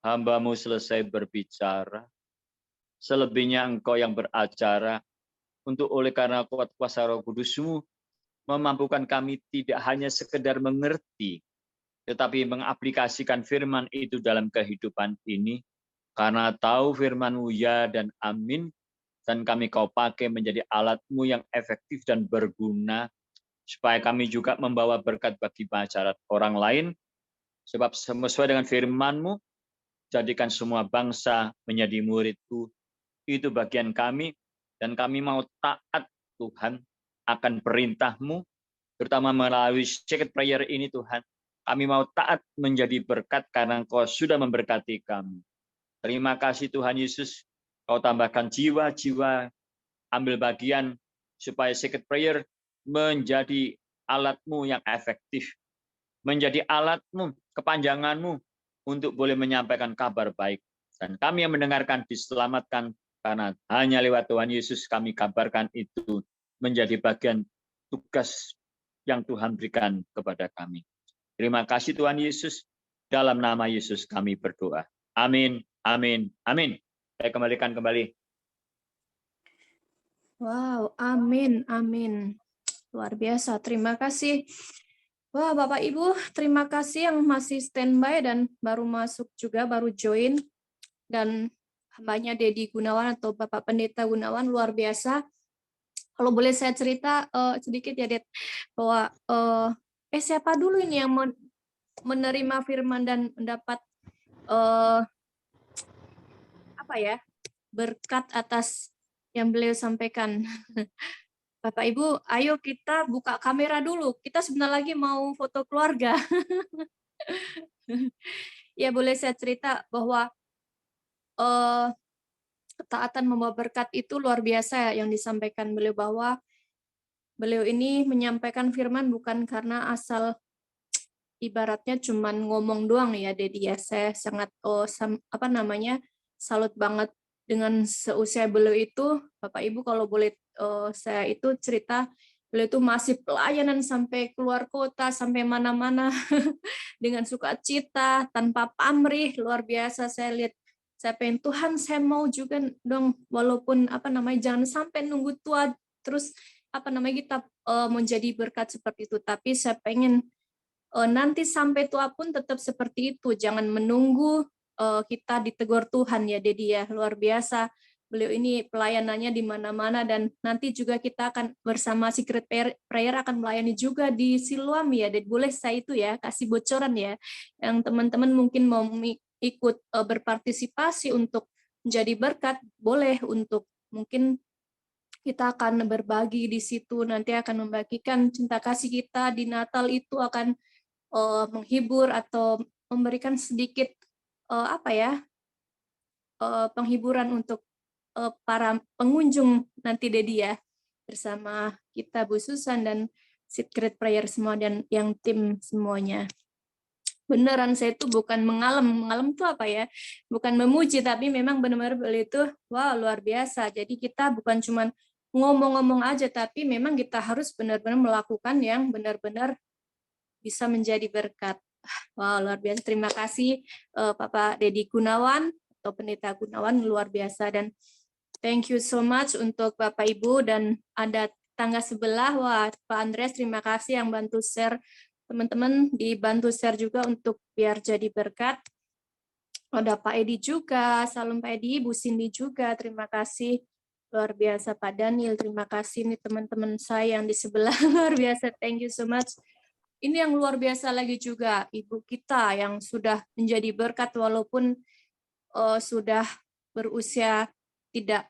hamba-Mu selesai berbicara. Selebihnya Engkau yang beracara, untuk oleh karena kuat kuasa Roh Kudus-Mu, memampukan kami tidak hanya sekedar mengerti, tetapi mengaplikasikan firman itu dalam kehidupan ini, karena tahu firman-Mu ya dan amin, dan kami Kau pakai menjadi alat-Mu yang efektif dan berguna, supaya kami juga membawa berkat bagi masyarakat orang lain, sebab sesuai dengan firman-Mu, jadikan semua bangsa menjadi murid-Ku. Itu bagian kami, dan kami mau taat Tuhan akan perintah-Mu, terutama melalui secret prayer ini Tuhan. Kami mau taat menjadi berkat karena Engkau sudah memberkati kami. Terima kasih Tuhan Yesus, Kau tambahkan jiwa-jiwa ambil bagian supaya secret prayer menjadi alat-Mu yang efektif, menjadi alat-Mu, kepanjangan-Mu untuk boleh menyampaikan kabar baik. Dan kami yang mendengarkan diselamatkan karena hanya lewat Tuhan Yesus kami kabarkan itu menjadi bagian tugas yang Tuhan berikan kepada kami. Terima kasih Tuhan Yesus, dalam nama Yesus kami berdoa. Amin, amin, amin. Saya kembalikan kembali. Wow, amin, amin. Luar biasa, terima kasih. Wah, Bapak Ibu, terima kasih yang masih standby dan baru masuk juga, baru join. Dan hambanya Dedi Gunawan atau Bapak Pendeta Gunawan, luar biasa. Kalau boleh saya cerita sedikit ya, Det, bahwa siapa dulu ini yang menerima firman dan mendapat berkat atas yang beliau sampaikan. Bapak Ibu, ayo kita buka kamera dulu. Kita sebentar lagi mau foto keluarga. Ya, boleh saya cerita bahwa ketaatan membawa berkat itu luar biasa yang disampaikan beliau, bahwa beliau ini menyampaikan firman bukan karena asal ibaratnya cuman ngomong doang ya, Dedi ya. Saya sangat salut banget dengan seusia beliau itu. Bapak Ibu kalau boleh saya itu cerita, beliau itu masih pelayanan sampai keluar kota, sampai mana-mana dengan sukacita, tanpa pamrih, luar biasa. Saya lihat, saya pengen, Tuhan saya mau juga dong, walaupun jangan sampai nunggu tua terus kita menjadi berkat seperti itu, tapi saya pengen nanti sampai tua pun tetap seperti itu, jangan menunggu kita ditegur Tuhan ya, Dedi ya. Luar biasa beliau ini pelayanannya di mana-mana, dan nanti juga kita akan bersama Secret Prayer akan melayani juga di Siloam ya. Dan boleh saya itu ya kasih bocoran ya, yang teman-teman mungkin mau ikut berpartisipasi untuk menjadi berkat, boleh, untuk mungkin kita akan berbagi di situ, nanti akan membagikan cinta kasih kita di Natal itu, akan menghibur atau memberikan sedikit penghiburan untuk para pengunjung nanti, Dedi ya, bersama kita Bu Susan dan Secret Prayer semua dan yang tim semuanya. Beneran saya itu bukan mengalem itu bukan memuji, tapi memang benar-benar beliau itu wow, luar biasa. Jadi kita bukan cuma ngomong-ngomong aja, tapi memang kita harus benar-benar melakukan yang benar-benar bisa menjadi berkat. Wow, luar biasa. Terima kasih Bapak Dedi Gunawan atau Pendeta Gunawan, luar biasa. Dan thank you so much untuk Bapak Ibu, dan ada tangga sebelah, wah Pak Andreas, terima kasih yang bantu share. Teman-teman dibantu share juga untuk biar jadi berkat. Ada Pak Edi juga, salam Pak Edi, Bu Cindy juga, terima kasih. Luar biasa Pak Daniel, terima kasih nih teman-teman saya yang di sebelah, luar biasa, thank you so much. Ini yang luar biasa lagi juga, Ibu kita yang sudah menjadi berkat walaupun sudah berusia tidak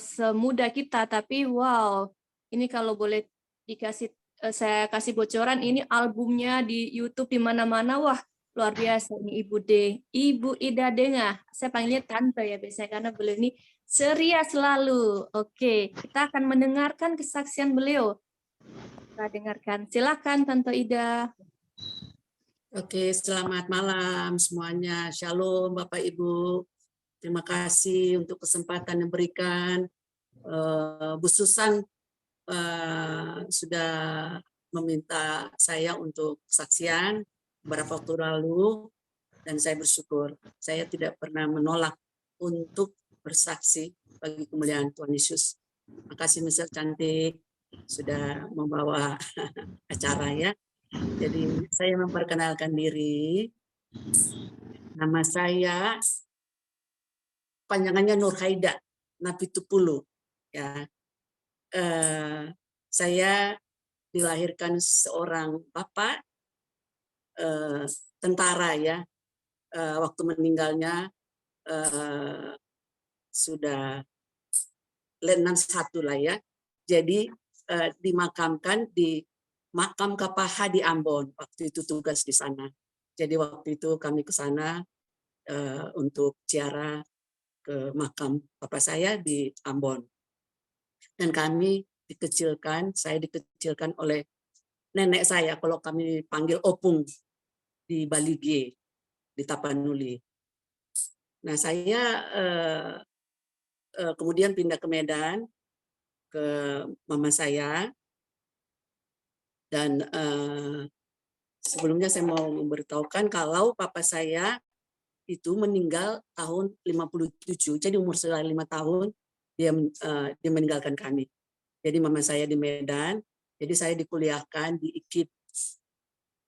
semuda kita, tapi wow, ini kalau boleh dikasih, saya kasih bocoran, ini albumnya di YouTube di mana-mana, wah luar biasa. Ini Ibu Ida Denga, saya panggilnya Tante ya biasanya karena beliau ini ceria selalu. Oke, kita akan mendengarkan kesaksian beliau. Kita dengarkan, silakan Tante Ida. Oke, selamat malam semuanya. Shalom Bapak Ibu. Terima kasih untuk kesempatan yang diberikan. Bu Susan sudah meminta saya untuk kesaksian beberapa waktu lalu, dan saya bersyukur. Saya tidak pernah menolak untuk bersaksi bagi kemuliaan Tuhan Yesus. Terima kasih Mister Cantik sudah membawa acara ya. Jadi saya memperkenalkan diri. Nama saya panjangannya Nur Haida Napitupulu ya. Saya dilahirkan seorang bapak tentara ya. Waktu meninggalnya sudah Letnan 1 lah ya. Jadi dimakamkan di makam Kapaha di Ambon. Waktu itu tugas di sana. Jadi waktu itu kami ke sana untuk ziarah ke makam bapak saya di Ambon. Dan kami saya dikecilkan oleh nenek saya, kalau kami panggil opung, di Balige, di Tapanuli. Nah saya kemudian pindah ke Medan, ke mama saya, dan sebelumnya saya mau memberitahukan kalau papa saya itu meninggal tahun 57, jadi umur saya 5 tahun dia meninggalkan kami. Jadi mama saya di Medan, jadi saya dikuliahkan di IKIP.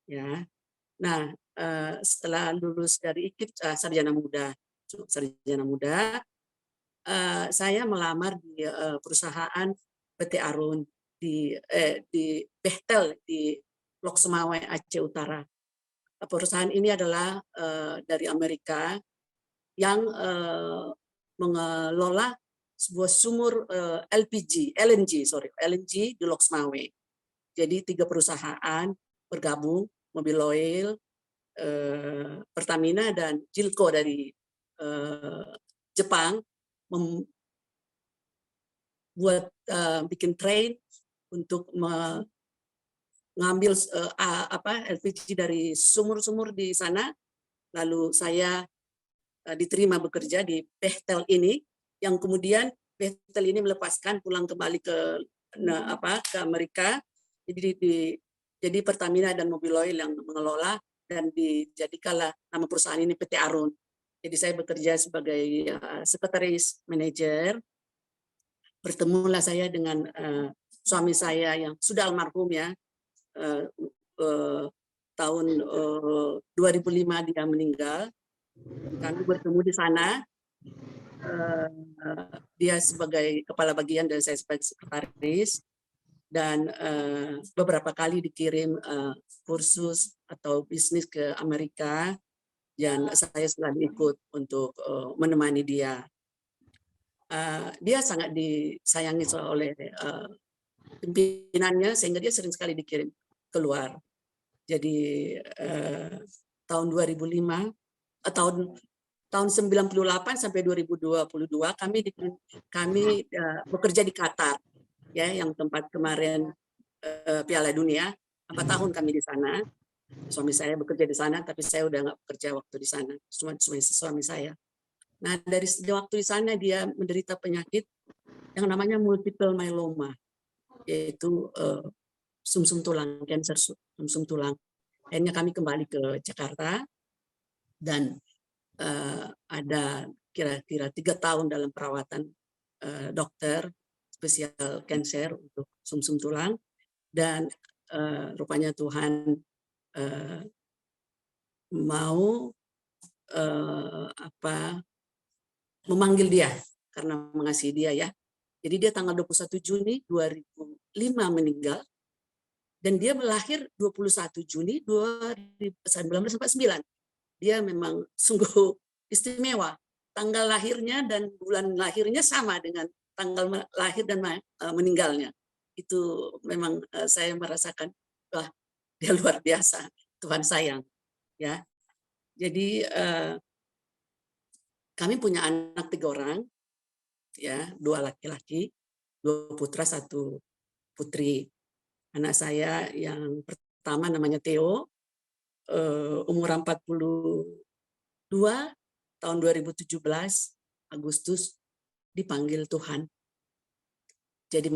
Ya, nah setelah lulus dari IKIP sarjana muda, saya melamar di perusahaan PT Arun di Bechtel di Lok Semawe Aceh Utara. perusahaan ini adalah dari Amerika yang mengelola sebuah sumur LNG di Loksmawe. Jadi 3 perusahaan bergabung, Mobil Oil, Pertamina, dan Jilko dari Jepang, bikin train untuk mengambil LPG dari sumur-sumur di sana. Lalu saya diterima bekerja di Bechtel ini, yang kemudian Bechtel ini melepaskan pulang kembali ke Amerika. Jadi Pertamina dan Mobil Oil yang mengelola, dan dijadikanlah nama perusahaan ini PT Arun. Jadi saya bekerja sebagai sekretaris manajer. Bertemulah saya dengan suami saya yang sudah almarhum ya. Tahun 2005 dia meninggal. Kami bertemu di sana. Dia sebagai kepala bagian dan saya sebagai sekretaris. Dan beberapa kali dikirim kursus atau bisnis ke Amerika, dan saya selalu ikut untuk menemani dia. Dia sangat disayangi oleh pimpinannya, sehingga dia sering sekali dikirim keluar. Jadi tahun 2005, tahun 98 sampai 2022 kami bekerja di Qatar, ya, yang tempat kemarin Piala Dunia. 4 tahun kami di sana. Suami saya bekerja di sana, tapi saya udah nggak bekerja waktu di sana. Suami saya. Nah, dari waktu di sana dia menderita penyakit yang namanya multiple myeloma, yaitu sumsum tulang, kanker sumsum tulang. Akhirnya kami kembali ke Jakarta, dan ada kira-kira 3 tahun dalam perawatan dokter spesial kanker untuk sumsum tulang, dan rupanya Tuhan mau memanggil dia karena mengasihi dia, ya. Jadi dia tanggal 21 Juni 2005 meninggal, dan dia melahir 21 Juni 1949. Dia memang sungguh istimewa. Tanggal lahirnya dan bulan lahirnya sama dengan tanggal lahir dan meninggalnya. Itu memang saya merasakan, wah, dia luar biasa, Tuhan sayang, ya. Jadi kami punya anak 3 orang, ya, 2 laki-laki, 2 putra, 1 putri. Anak saya yang pertama namanya Theo, umur 42, tahun 2017 Agustus dipanggil Tuhan. Jadi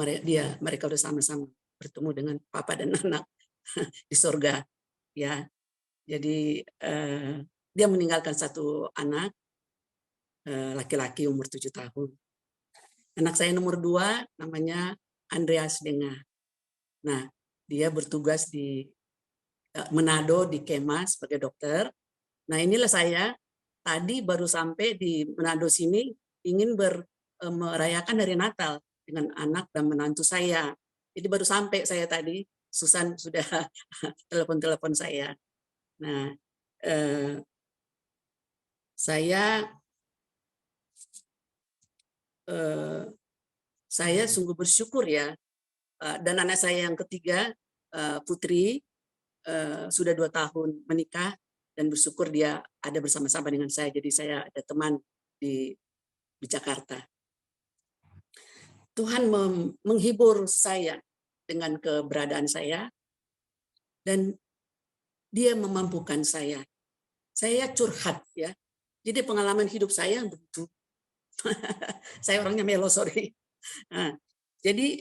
mereka udah sama-sama bertemu dengan papa dan anak di surga, ya. Jadi dia meninggalkan 1 anak laki-laki umur 7 tahun. Anak saya nomor 2 namanya Andreas Denga. Nah, dia bertugas di Manado di Kema sebagai dokter. Nah, inilah saya tadi baru sampai di Manado sini, ingin merayakan hari Natal dengan anak dan menantu saya. Jadi baru sampai saya tadi, Susan sudah telepon saya. Nah, saya sungguh bersyukur, ya. Dan anak saya yang ketiga, Putri, sudah 2 tahun menikah, dan bersyukur dia ada bersama-sama dengan saya. Jadi saya ada teman di Jakarta. Tuhan menghibur saya dengan keberadaan saya, dan dia memampukan saya. Saya curhat, ya. Jadi pengalaman hidup saya begitu. Saya orangnya melo, sorry. Nah, jadi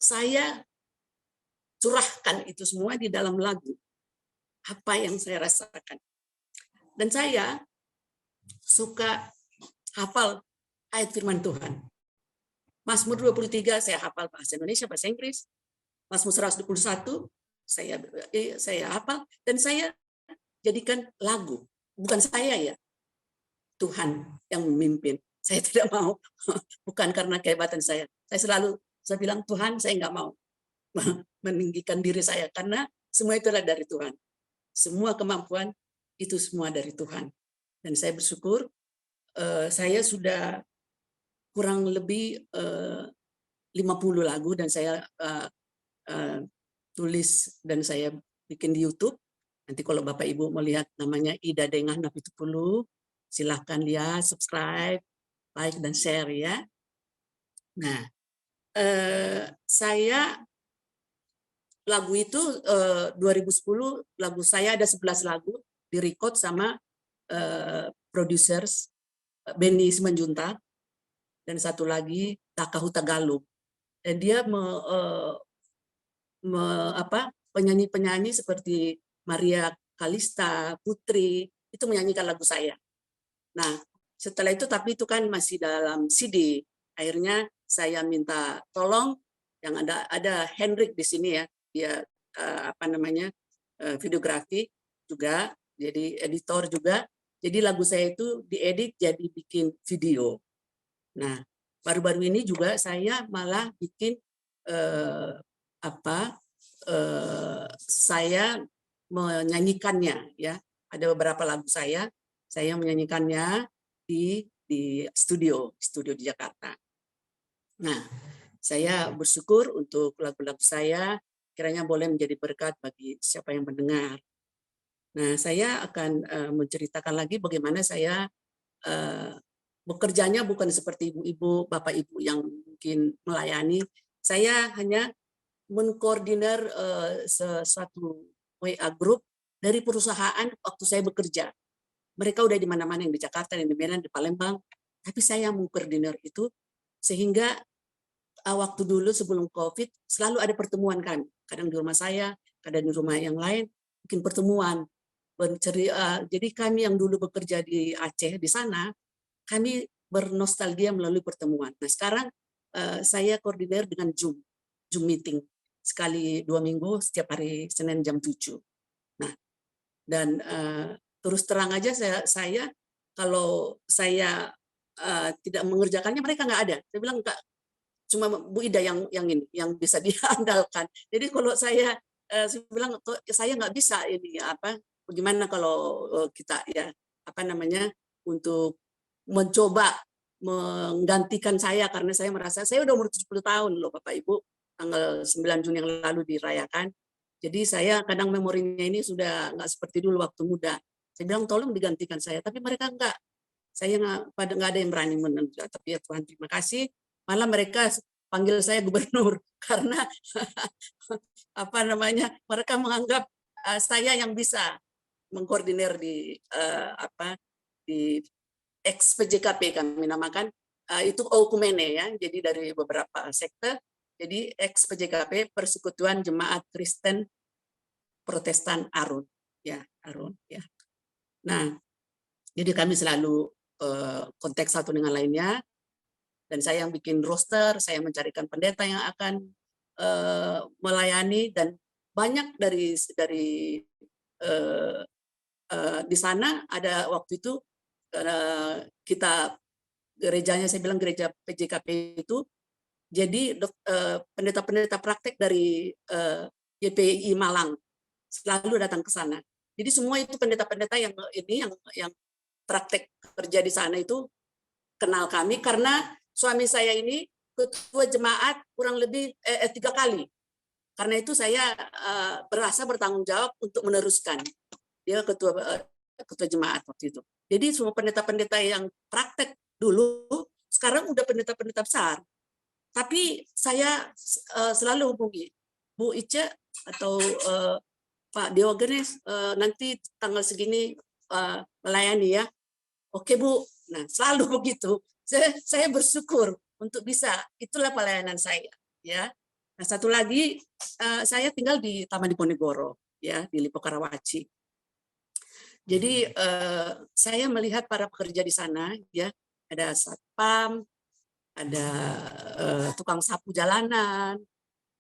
saya curahkan itu semua di dalam lagu. Apa yang saya rasakan. Dan saya suka hafal ayat firman Tuhan. Mazmur 23 saya hafal bahasa Indonesia, bahasa Inggris. Mazmur 121 saya hafal, dan saya jadikan lagu. Bukan saya, ya. Tuhan yang memimpin. Saya tidak mau, bukan karena kehebatan saya. Saya bilang, Tuhan, saya nggak mau meninggikan diri saya, karena semua itulah dari Tuhan. semua kemampuan itu semua dari Tuhan. Dan saya bersyukur saya sudah kurang lebih 50 lagu dan saya tulis dan saya bikin di YouTube. Nanti kalau Bapak Ibu melihat namanya Ida Dengah Napitupulu, silahkan lihat, subscribe, like dan share ya. Nah, saya lagu itu 2010 lagu saya ada 11 lagu direcord sama producers Benny Simanjuntak dan satu lagi Takahu Tagalog. Dan dia penyanyi-penyanyi seperti Maria Kalista, Putri itu menyanyikan lagu saya. Nah, setelah itu tapi itu kan masih dalam CD. Akhirnya saya minta tolong yang ada Hendrik di sini ya. Dia videografi juga, jadi editor juga. Jadi lagu saya itu diedit jadi bikin video. Nah, baru-baru ini juga saya malah bikin saya menyanyikannya ya. Ada beberapa lagu saya menyanyikannya di studio di Jakarta. Nah, saya bersyukur untuk lagu-lagu saya kiranya boleh menjadi berkat bagi siapa yang mendengar. Nah, saya akan menceritakan lagi bagaimana saya bekerjanya bukan seperti ibu-ibu, bapak ibu yang mungkin melayani. Saya hanya mengkoordinir suatu WA group dari perusahaan waktu saya bekerja. Mereka udah di mana-mana, yang di Jakarta, yang di Medan, di Palembang. Tapi saya mengkoordinir itu sehingga waktu dulu sebelum COVID selalu ada pertemuan kami. Kadang di rumah saya, kadang di rumah yang lain, bikin pertemuan. Jadi kami yang dulu bekerja di Aceh di sana, kami bernostalgia melalui pertemuan. Nah sekarang saya koordinir dengan Zoom meeting sekali 2 minggu setiap hari Senin jam 7. Nah dan terus terang aja saya kalau saya tidak mengerjakannya mereka nggak ada. Saya bilang enggak, cuma Bu Ida yang ini yang bisa diandalkan. Jadi kalau saya bilang saya nggak bisa ini bagaimana kalau kita untuk mencoba menggantikan saya karena saya merasa saya udah umur 70 tahun loh Bapak Ibu, tanggal 9 Juni yang lalu dirayakan. Jadi saya kadang memorinya ini sudah nggak seperti dulu waktu muda. Saya bilang tolong digantikan saya, tapi mereka nggak. Saya nggak ada yang berani menentukan. Tapi ya Tuhan terima kasih. Malah mereka panggil saya gubernur karena mereka menganggap saya yang bisa mengkoordinir di ex-PJKP kami namakan itu Okumene ya. Jadi dari beberapa sekte. Jadi ex-PJKP Persekutuan Jemaat Kristen Protestan Arun ya, Arun ya. Nah, jadi kami selalu kontak satu dengan lainnya. Dan saya yang bikin roster, saya mencarikan pendeta yang akan melayani dan banyak dari di sana ada waktu itu kita gerejanya saya bilang gereja PJKP itu jadi pendeta-pendeta praktek dari YPI Malang selalu datang ke sana. Jadi semua itu pendeta-pendeta yang praktek kerja di sana itu kenal kami karena suami saya ini ketua jemaat kurang lebih 3 kali. Karena itu saya berasa bertanggung jawab untuk meneruskan. Dia ketua jemaat waktu itu. Jadi semua pendeta-pendeta yang praktek dulu sekarang udah pendeta-pendeta besar. Tapi saya selalu hubungi Bu Ice atau Pak Diogenes nanti tanggal segini melayani ya. Oke Bu. Nah selalu begitu. Saya bersyukur untuk bisa, itulah pelayanan saya ya. Nah satu lagi saya tinggal di Taman Diponegoro ya, di Lipo Karawaci. Jadi saya melihat para pekerja di sana ya, ada satpam, ada tukang sapu jalanan,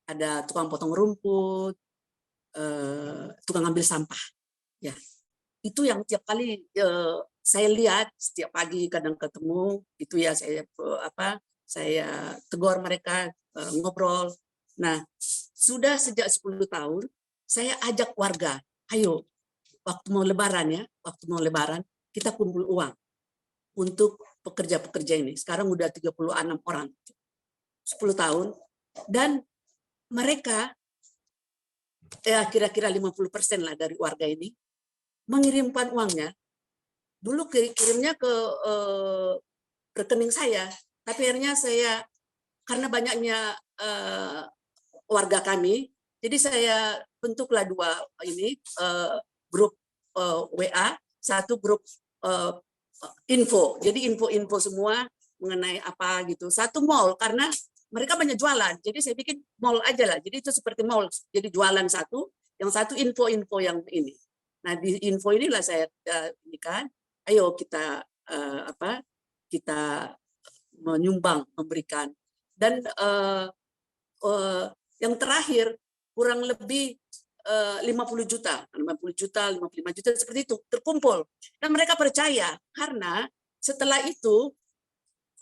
ada tukang potong rumput, tukang ambil sampah ya. Itu yang tiap kali saya lihat setiap pagi kadang ketemu itu ya, saya tegur mereka, ngobrol. Nah sudah sejak 10 tahun saya ajak warga, ayo waktu mau lebaran kita kumpul uang untuk pekerja-pekerja ini. Sekarang udah 36 orang, 10 tahun, dan mereka kira-kira 50% lah dari warga ini mengirimkan uangnya. Dulu kirimnya ke rekening saya, tapi akhirnya saya, karena banyaknya warga kami, jadi saya bentuklah dua grup WA, satu grup info. Jadi info-info semua mengenai apa gitu. Satu mall, karena mereka banyak jualan. Jadi saya bikin mall aja lah. Jadi itu seperti mall. Jadi jualan satu, yang satu info-info yang ini. Nah, di info inilah saya ini kan, ayo kita kita menyumbang, memberikan. Dan yang terakhir kurang lebih 50 juta, 55 juta seperti itu terkumpul. Dan mereka percaya karena setelah itu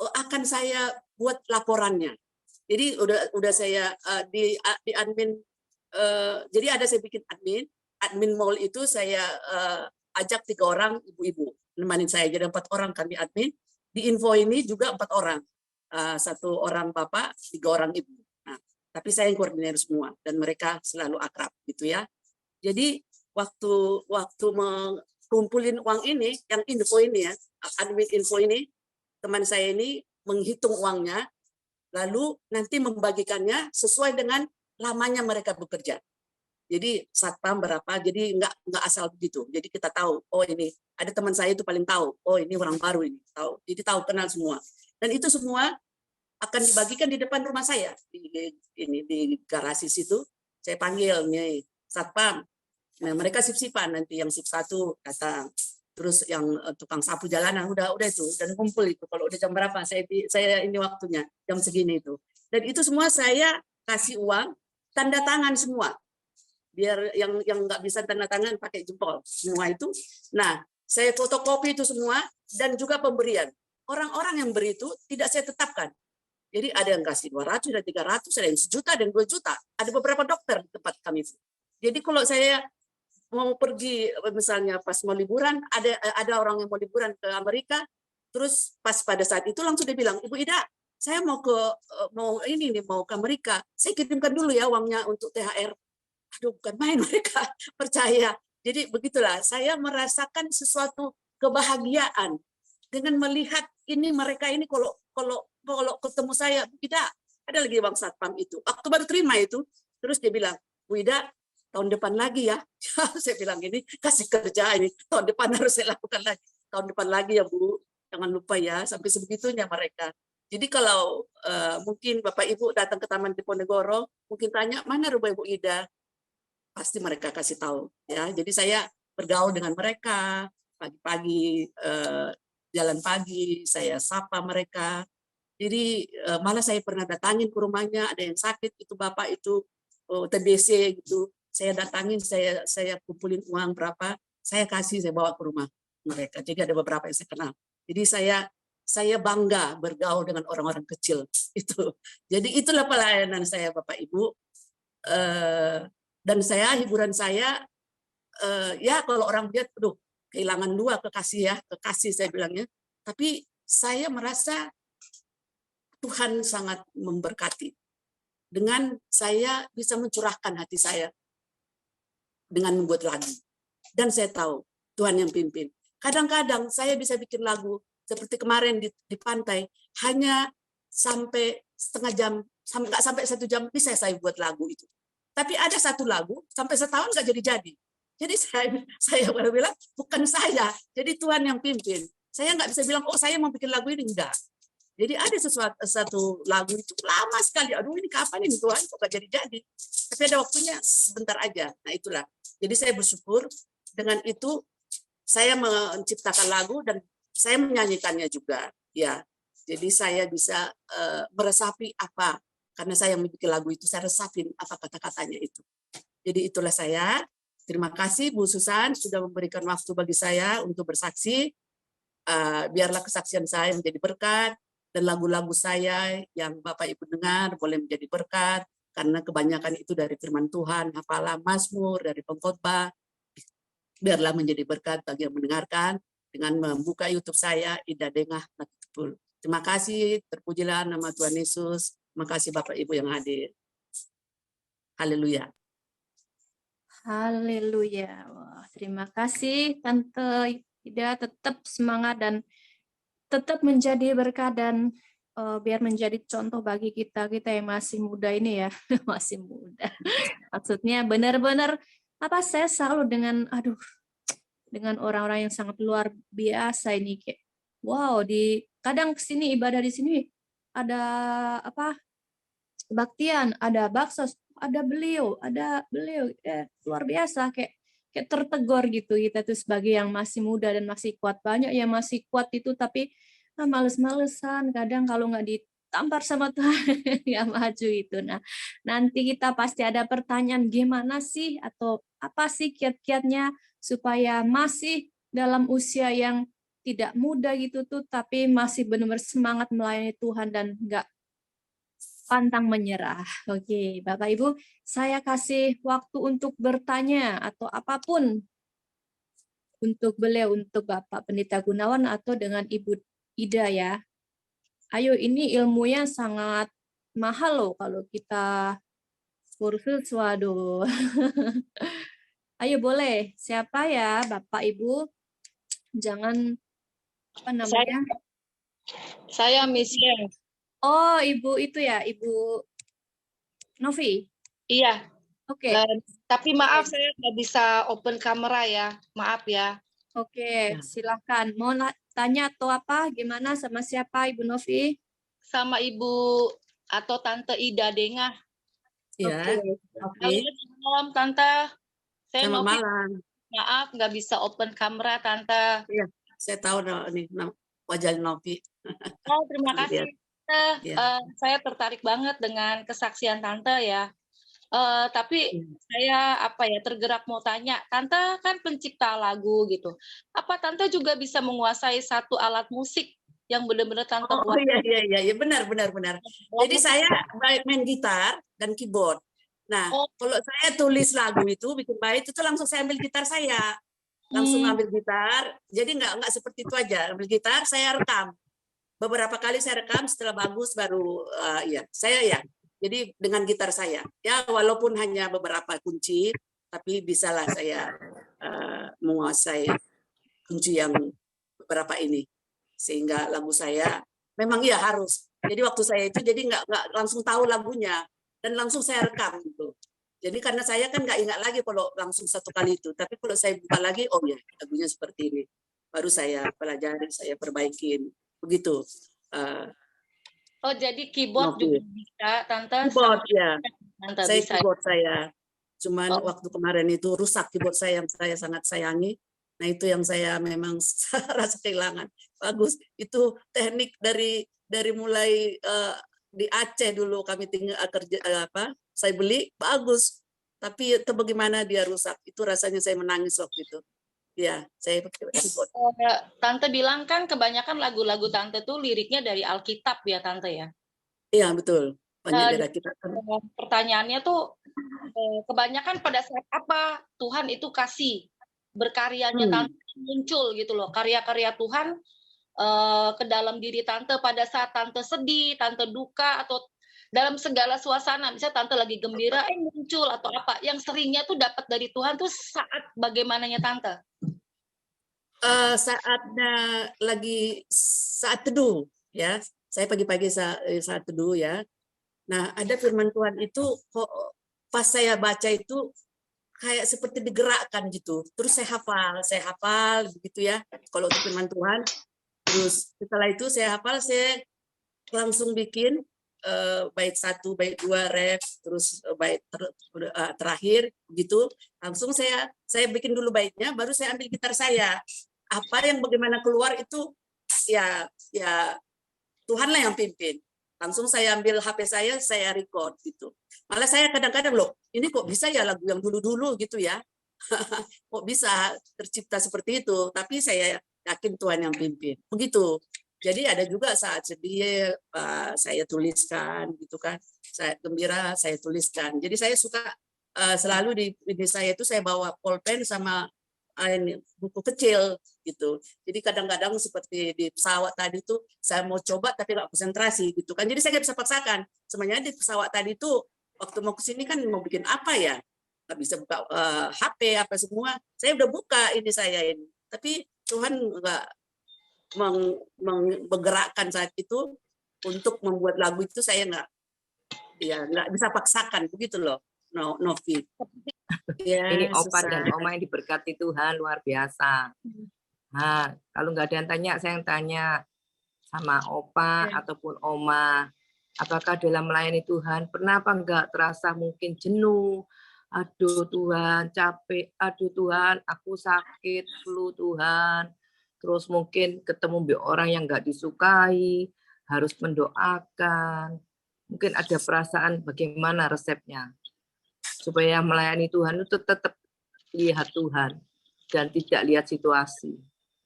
akan saya buat laporannya. Jadi udah saya di admin, jadi ada saya bikin admin mall itu saya ajak 3 orang ibu-ibu nemanin saya, jadi 4 orang kami admin. Di info ini juga 4 orang, 1 orang bapak, 3 orang ibu. Nah, tapi saya yang koordinir semua dan mereka selalu akrab gitu ya. Jadi waktu mengumpulin uang ini, yang info ini ya, admin info ini, teman saya ini menghitung uangnya, lalu nanti membagikannya sesuai dengan lamanya mereka bekerja. Jadi satpam berapa, jadi nggak asal begitu. Jadi kita tahu, oh ini ada teman saya itu paling tahu, oh ini orang baru ini tahu. Jadi tahu, kenal semua. Dan itu semua akan dibagikan di depan rumah saya di garasi situ. Saya panggil nih satpam. Nah, mereka sip-sipan, nanti yang sip 1 datang. Terus yang tukang sapu jalanan udah itu dan kumpul itu. Kalau udah jam berapa saya ini waktunya jam segini itu. Dan itu semua saya kasih uang, tanda tangan semua. Biar yang nggak bisa tanda tangan pakai jempol semua itu. Nah, saya fotokopi itu semua dan juga pemberian. Orang-orang yang beri itu tidak saya tetapkan. Jadi ada yang kasih 200, ada 300, ada yang 1 juta, ada yang 2 juta. Ada beberapa dokter di tempat kami. Jadi kalau saya mau pergi misalnya pas mau liburan, ada orang yang mau liburan ke Amerika, terus pas pada saat itu langsung dia bilang, Ibu Ida, saya mau ke Amerika, saya kirimkan dulu ya uangnya untuk THR. Aduh, bukan main mereka percaya. Jadi begitulah, saya merasakan sesuatu kebahagiaan dengan melihat ini mereka ini kalau ketemu saya, tidak ada lagi bang satpam itu. Waktu baru terima itu, terus dia bilang, Bu Ida, tahun depan lagi ya. Saya bilang ini kasih kerja ini, tahun depan harus saya lakukan lagi. Tahun depan lagi ya Bu, jangan lupa ya, sampai sebegitunya mereka. Jadi kalau mungkin Bapak Ibu datang ke Taman Diponegoro, mungkin tanya mana rumah Ibu Ida, pasti mereka kasih tahu ya. Jadi saya bergaul dengan mereka pagi-pagi, jalan pagi, saya sapa mereka. Jadi malah saya pernah datangin ke rumahnya, ada yang sakit itu bapak itu TBC gitu, saya datangin, saya kumpulin uang berapa, saya kasih, saya bawa ke rumah mereka. Jadi ada beberapa yang saya kenal. Jadi saya bangga bergaul dengan orang-orang kecil itu. Jadi itulah pelayanan saya Bapak Ibu. Dan hiburan saya ya kalau orang lihat, aduh kehilangan 2 kekasih saya bilangnya. Tapi saya merasa Tuhan sangat memberkati. Dengan saya bisa mencurahkan hati saya dengan membuat lagu. Dan saya tahu Tuhan yang pimpin. Kadang-kadang saya bisa bikin lagu seperti kemarin di pantai, hanya sampai setengah jam, nggak sampai 1 jam bisa saya buat lagu itu. Tapi ada satu lagu sampai setahun nggak jadi-jadi. Jadi saya baru bilang bukan saya, jadi Tuhan yang pimpin. Saya nggak bisa bilang oh saya mau bikin lagu ini, enggak. Jadi ada satu lagu itu lama sekali. Aduh ini kapan ini Tuhan kok nggak jadi-jadi. Tapi ada waktunya sebentar aja. Nah itulah. Jadi saya bersyukur dengan itu saya menciptakan lagu dan saya menyanyikannya juga. Ya, jadi saya bisa meresapi apa karena saya membuat lagu itu saya resapin apa kata-katanya itu. Jadi itulah saya. Terima kasih Bu Susan sudah memberikan waktu bagi saya untuk bersaksi. Biarlah kesaksian saya menjadi berkat dan lagu-lagu saya yang Bapak Ibu dengar boleh menjadi berkat karena kebanyakan itu dari firman Tuhan, hafalan, mazmur, dari pengkhotbah. biarlah menjadi berkat bagi yang mendengarkan dengan membuka YouTube saya, Ida Dengah Natupul. Terima kasih, terpujilah nama Tuhan Yesus. Terima kasih Bapak Ibu yang hadir. Haleluya. Haleluya. Wah, terima kasih Tante Ida, tetap semangat dan tetap menjadi berkat dan biar menjadi contoh bagi kita yang masih muda ini ya. Masih muda. Maksudnya benar-benar saya selalu dengan orang-orang yang sangat luar biasa ini, kayak wow, kadang kesini ibadah di sini ada kebaktian, ada baksos, ada beliau luar biasa, kayak tertegur gitu kita tuh sebagai yang masih muda dan masih kuat. Banyak yang masih kuat itu tapi males-malesan, kadang kalau nggak ditampar sama Tuhan nggak maju itu. Nah, nanti kita pasti ada pertanyaan, gimana sih atau apa sih kiat-kiatnya supaya masih dalam usia yang tidak muda gitu tuh, tapi masih benar-benar semangat melayani Tuhan dan nggak pantang menyerah. Oke, Bapak Ibu, saya kasih waktu untuk bertanya atau apapun untuk beliau, untuk Bapak Pendeta Gunawan atau dengan Ibu Ida ya. Ayo, ini ilmunya sangat mahal loh kalau kita kursus, waduh. Ayo boleh, siapa ya Bapak Ibu? Jangan Saya Michelle. Oh, Ibu itu ya, Ibu Novi. Iya. Oke. Tapi maaf saya nggak bisa open kamera ya. Maaf ya. Oke, silakan. Mau tanya atau apa? Gimana sama siapa Ibu Novi? Sama Ibu atau Tante Ida Dengah. Ya. Oke. Halo, malam Tante. Saya Selamat Novi. malam. Maaf nggak bisa open kamera Tante. Iya, saya tahu nih wajah Novi. Oh, terima kasih. Ya. Saya tertarik banget dengan kesaksian Tante ya. Tapi saya tergerak mau tanya, Tante kan pencipta lagu gitu. Apa Tante juga bisa menguasai satu alat musik yang benar-benar Tante buat? Oh iya, benar. Jadi saya main gitar dan keyboard. Nah, kalau saya tulis lagu itu, bikin bait itu langsung saya ambil gitar saya. Langsung ambil gitar. Jadi nggak seperti itu aja. Ambil gitar, saya rekam. Beberapa kali saya rekam, setelah bagus baru jadi dengan gitar saya. Ya, walaupun hanya beberapa kunci, tapi bisalah saya menguasai kunci yang beberapa ini. Sehingga lagu saya memang harus. Jadi waktu saya itu jadi nggak langsung tahu lagunya dan langsung saya rekam gitu. Jadi karena saya kan nggak ingat lagi kalau langsung satu kali itu. Tapi kalau saya buka lagi, oh ya lagunya seperti ini. Baru saya pelajari, saya perbaikin. Begitu. Oh, jadi keyboard juga bisa, Tante? Keyboard, ya. Tante Saya bisa. keyboard saya. Cuman waktu kemarin itu rusak keyboard saya yang saya sangat sayangi. Nah, itu yang saya memang rasa kehilangan. Bagus. Itu teknik dari mulai di Aceh dulu kami tinggal saya beli, bagus. Tapi itu bagaimana dia rusak. Itu rasanya saya menangis waktu itu. Ya, saya pakai keyboard. Tante bilang kan kebanyakan lagu-lagu Tante tuh liriknya dari Alkitab ya Tante ya? Iya, betul. Banyak dari Alkitab. Pertanyaannya tuh kebanyakan pada saat apa Tuhan itu kasih berkaryanya Tante muncul gitu loh. Karya-karya Tuhan ke dalam diri Tante pada saat Tante sedih, Tante duka, atau dalam segala suasana, misalnya Tante lagi gembira, muncul atau apa, yang seringnya tuh dapat dari Tuhan tuh saat bagaimananya Tante? Saat teduh, ya. Saya pagi-pagi saat teduh, ya. Nah, ada firman Tuhan itu, pas saya baca itu, kayak seperti digerakkan gitu. Terus saya hafal begitu ya. Kalau untuk firman Tuhan, terus setelah itu saya hafal, saya langsung bikin bait 1, bait 2, ref, terus bait terakhir gitu. Langsung saya bikin dulu baitnya, baru saya ambil gitar saya. Apa yang bagaimana keluar itu ya Tuhanlah yang pimpin. Langsung saya ambil HP saya record gitu. Malah saya kadang-kadang ini kok bisa ya lagu yang dulu-dulu gitu ya. Kok bisa tercipta seperti itu, tapi saya yakin Tuhan yang pimpin. Begitu. Jadi ada juga saat sedih saya tuliskan gitu kan. Saya gembira saya tuliskan. Jadi saya suka selalu di saya itu saya bawa pulpen sama ini buku kecil gitu. Jadi kadang-kadang seperti di pesawat tadi tuh saya mau coba tapi nggak konsentrasi gitu kan. Jadi saya nggak bisa paksakan. Sebenarnya di pesawat tadi tuh waktu mau kesini kan mau bikin apa ya? Nggak bisa buka HP apa semua. Saya udah buka ini saya ini. Tapi Tuhan nggak menggerakkan saat itu untuk membuat lagu itu, saya nggak bisa paksakan begitu loh, Novi. Ya, Ini Opa susah. dan Oma yang diberkati Tuhan luar biasa. Nah, kalau nggak ada yang tanya, saya yang tanya sama Opa ataupun Oma, apakah dalam melayani Tuhan pernah apa nggak terasa mungkin jenuh? Aduh Tuhan, capek. Aduh Tuhan, aku sakit, flu Tuhan. Terus mungkin ketemu orang yang nggak disukai, harus mendoakan. Mungkin ada perasaan bagaimana resepnya supaya melayani Tuhan itu tetap lihat Tuhan dan tidak lihat situasi.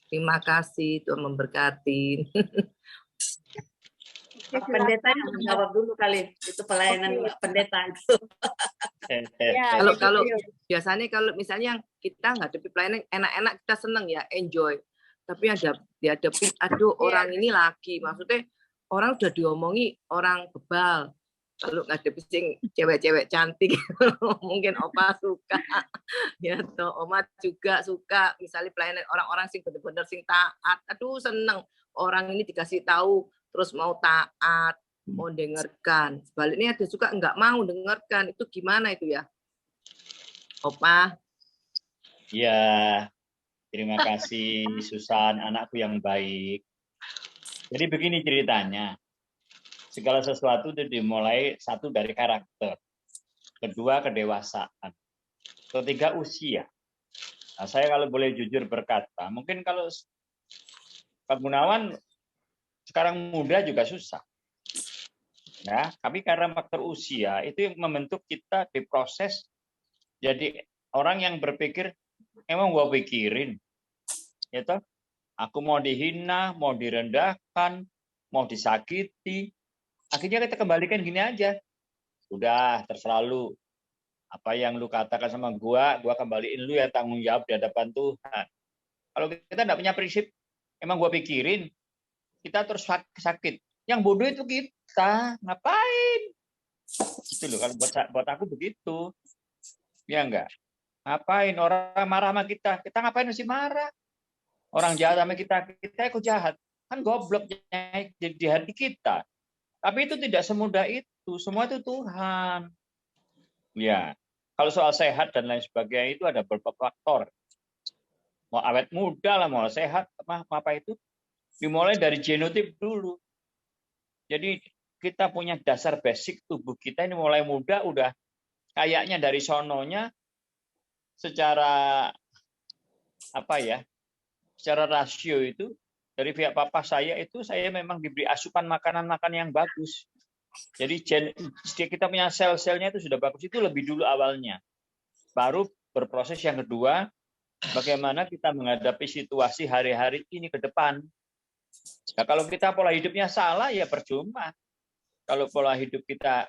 Terima kasih, Tuhan memberkati. Pak Pendeta yang menjawab dulu kali, itu pelayanan pendeta itu. Kalau biasanya kalau misalnya kita ngadepi pelayanan enak-enak, kita seneng ya, enjoy. Tapi ada dihadapi, aduh orang ini lagi, maksudnya orang udah diomongi orang bebal. Kalau ngadepi sing cewek-cewek cantik, mungkin Opa suka, ya toh Oma juga suka. Misalnya pelayanan orang-orang sing bener-bener sing taat, aduh seneng. Orang ini dikasih tahu terus mau taat, mau dengarkan. Sebaliknya ada juga enggak mau dengarkan. Itu gimana itu ya, Opa? Ya, terima kasih Susan, anakku yang baik. Jadi begini ceritanya. Segala sesuatu itu dimulai satu dari karakter, kedua kedewasaan, ketiga usia. Nah, saya kalau boleh jujur berkata, mungkin kalau Pak Gunawan sekarang muda juga susah. Ya, tapi karena faktor usia itu yang membentuk kita diproses jadi orang yang berpikir emang gua pikirin, ya toh? Aku mau dihina, mau direndahkan, mau disakiti. Akhirnya kita kembalikan gini aja. Udah, terserah lu. Apa yang lu katakan sama gua kembaliin lu ya, tanggung jawab di hadapan Tuhan. Kalau kita enggak punya prinsip, emang gua pikirin, kita terus sakit. Yang bodoh itu kita, ngapain? Gitu loh, kalau buat aku begitu. Ya enggak? Ngapain orang marah sama kita? Kita ngapain mesti marah? Orang jahat sama kita ikut jahat. Kan goblok di hati kita. Tapi itu tidak semudah itu. Semua itu Tuhan. Ya, kalau soal sehat dan lain sebagainya itu ada beberapa faktor. Mau awet muda lah, mau sehat, apa itu dimulai dari genotip dulu. Jadi kita punya dasar basic tubuh kita ini mulai muda udah kayaknya dari sononya secara apa ya? Secara rasio itu dari pihak papa saya itu saya memang diberi asupan makanan-makanan yang bagus. Jadi kita punya sel-selnya itu sudah bagus, itu lebih dulu awalnya. Baru berproses yang kedua, bagaimana kita menghadapi situasi hari-hari ini ke depan. Nah, kalau kita pola hidupnya salah ya percuma. Kalau pola hidup kita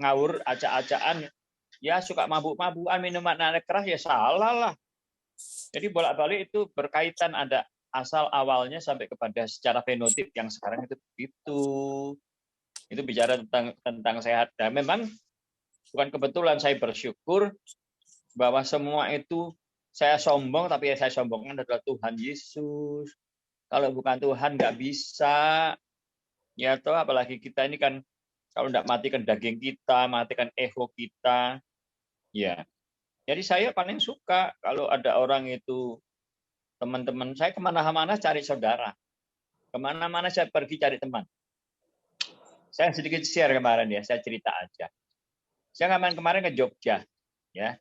ngawur, acak-acakan, ya suka mabuk-mabukan, minuman keras ya salah lah. Jadi bolak-balik itu berkaitan ada asal awalnya sampai kepada secara fenotip yang sekarang itu begitu. Itu bicara tentang sehat. Dan memang bukan kebetulan saya bersyukur bahwa semua itu saya sombong, tapi yang saya sombongkan adalah Tuhan Yesus. Kalau bukan Tuhan nggak bisa. Ya toh apalagi kita ini kan kalau nggak matikan daging kita, matikan ego kita. Ya. Jadi saya paling suka kalau ada orang itu, teman-teman saya kemana-mana cari saudara. Kemana-mana saya pergi cari teman. Saya sedikit share kemarin ya, saya cerita aja. Saya kemarin ke Jogja. Ya,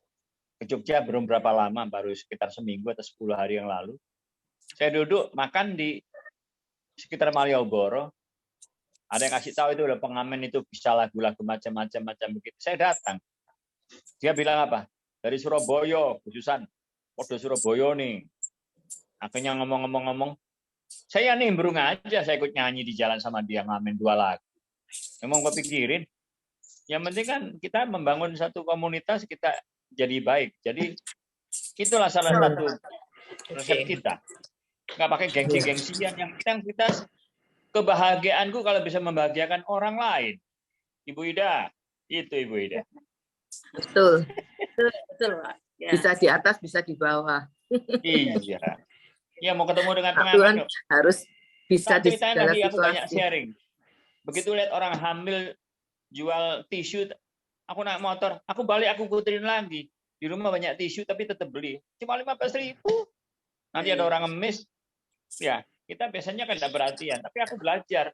ke Jogja belum berapa lama, baru sekitar seminggu atau 10 hari yang lalu. Saya duduk makan di sekitar Malioboro. Ada yang kasih tahu itu udah pengamen itu bisa lagu-lagu macam-macam begitu. Saya datang. Dia bilang apa? Dari Surabaya, khususan. Podo Surabaya nih. Akhirnya ngomong-ngomong. Saya nimbrung aja, saya ikut nyanyi di jalan sama dia, ngamen 2 lagu. Emang gue pikirin. Yang penting kan kita membangun satu komunitas, kita jadi baik. Jadi itulah salah satu resep Oke. kita. Nggak pakai gengsi-gengsian. Yang kita kebahagiaanku kalau bisa membahagiakan orang lain. Ibu Ida, itu Ibu Ida. Betul. Betul, Pak. Ya. Bisa di atas, bisa di bawah. Iya. Ya mau ketemu dengan Nah, Tuhan pengamen yuk. harus bisa Tak di ceritain segala tadi aku banyak situasi. sharing. Begitu lihat orang hamil jual tisu, aku naik motor, aku balik aku puterin lagi. Di rumah banyak tisu tapi tetap beli. Cuma 15.000. Nanti ada orang ngemis. Ya, kita biasanya kan tidak perhatian, tapi aku belajar.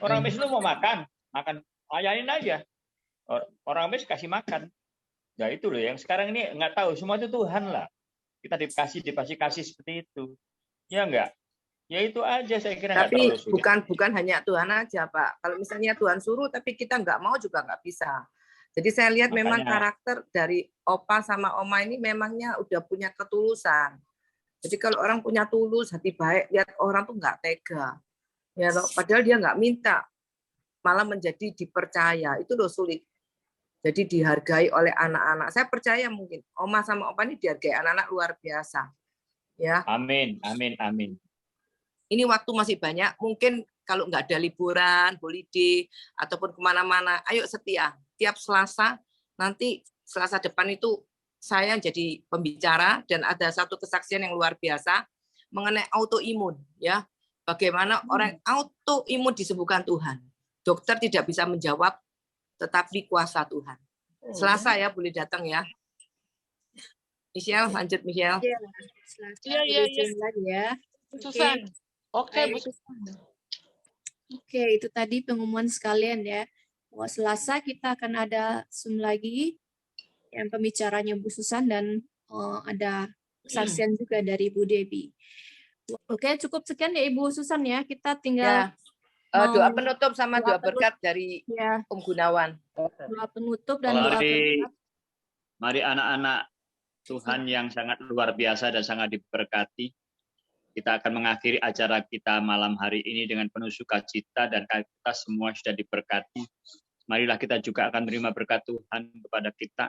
Orang ngemis lu mau makan, layanin aja. Orang ngemis kasih makan. Nah itu loh yang sekarang ini nggak tahu, semua itu Tuhan lah. Kita dikasih kasih seperti itu. Ya enggak? Ya itu aja saya kira nggak Tapi terlalu sulit. bukan hanya Tuhan aja, Pak. Kalau misalnya Tuhan suruh tapi kita nggak mau juga nggak bisa. Jadi saya lihat memang Makanya. karakter dari Opa sama Oma ini memangnya udah punya ketulusan. Jadi kalau orang punya tulus, hati baik, lihat orang tuh nggak tega. Ya, padahal dia nggak minta, malah menjadi dipercaya. Itu loh sulit. Jadi dihargai oleh anak-anak. Saya percaya mungkin Oma sama Opa ini dihargai anak-anak luar biasa. Ya. Amin. Ini waktu masih banyak, mungkin kalau nggak ada liburan, holiday, ataupun kemana-mana, ayo setia. Tiap Selasa, nanti Selasa depan itu saya jadi pembicara, dan ada satu kesaksian yang luar biasa mengenai autoimun. Ya, bagaimana orang autoimun disembuhkan Tuhan. Dokter tidak bisa menjawab, tetapi kuasa Tuhan. Selasa ya, boleh datang ya. Michelle, lanjut Michelle. Iya. Ya. Susan. Oke, Bu Baik. Susan. Oke, itu tadi pengumuman sekalian ya. Bahwa Selasa kita akan ada Zoom lagi yang pembicaranya Bu Susan dan ada kesaksian juga dari Bu Debbie. Oke, cukup sekian ya Ibu Susan ya. Kita tinggal Doa penutup sama doa berkat dari ya, Om Gunawan. doa penutup dan doa berkat. Mari anak-anak Tuhan yang sangat luar biasa dan sangat diberkati. Kita akan mengakhiri acara kita malam hari ini dengan penuh sukacita dan kita semua sudah diberkati. Marilah kita juga akan menerima berkat Tuhan kepada kita.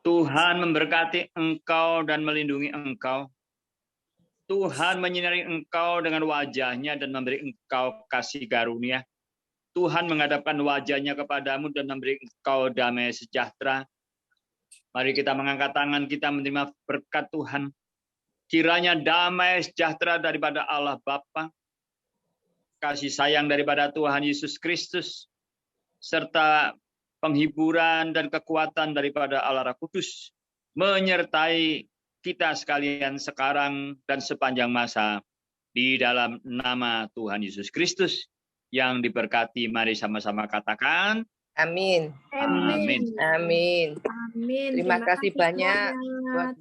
Tuhan memberkati engkau dan melindungi engkau. Tuhan menyinari engkau dengan wajahnya dan memberi engkau kasih karunia. Tuhan menghadapkan wajahnya kepadamu dan memberi engkau damai sejahtera. Mari kita mengangkat tangan kita menerima berkat Tuhan. Kiranya damai sejahtera daripada Allah Bapa, kasih sayang daripada Tuhan Yesus Kristus, serta penghiburan dan kekuatan daripada Allah Roh Kudus menyertai kita sekalian sekarang dan sepanjang masa di dalam nama Tuhan Yesus Kristus yang diberkati. Mari sama-sama katakan Amin. Amin. Amin. Amin. Terima kasih banyak buat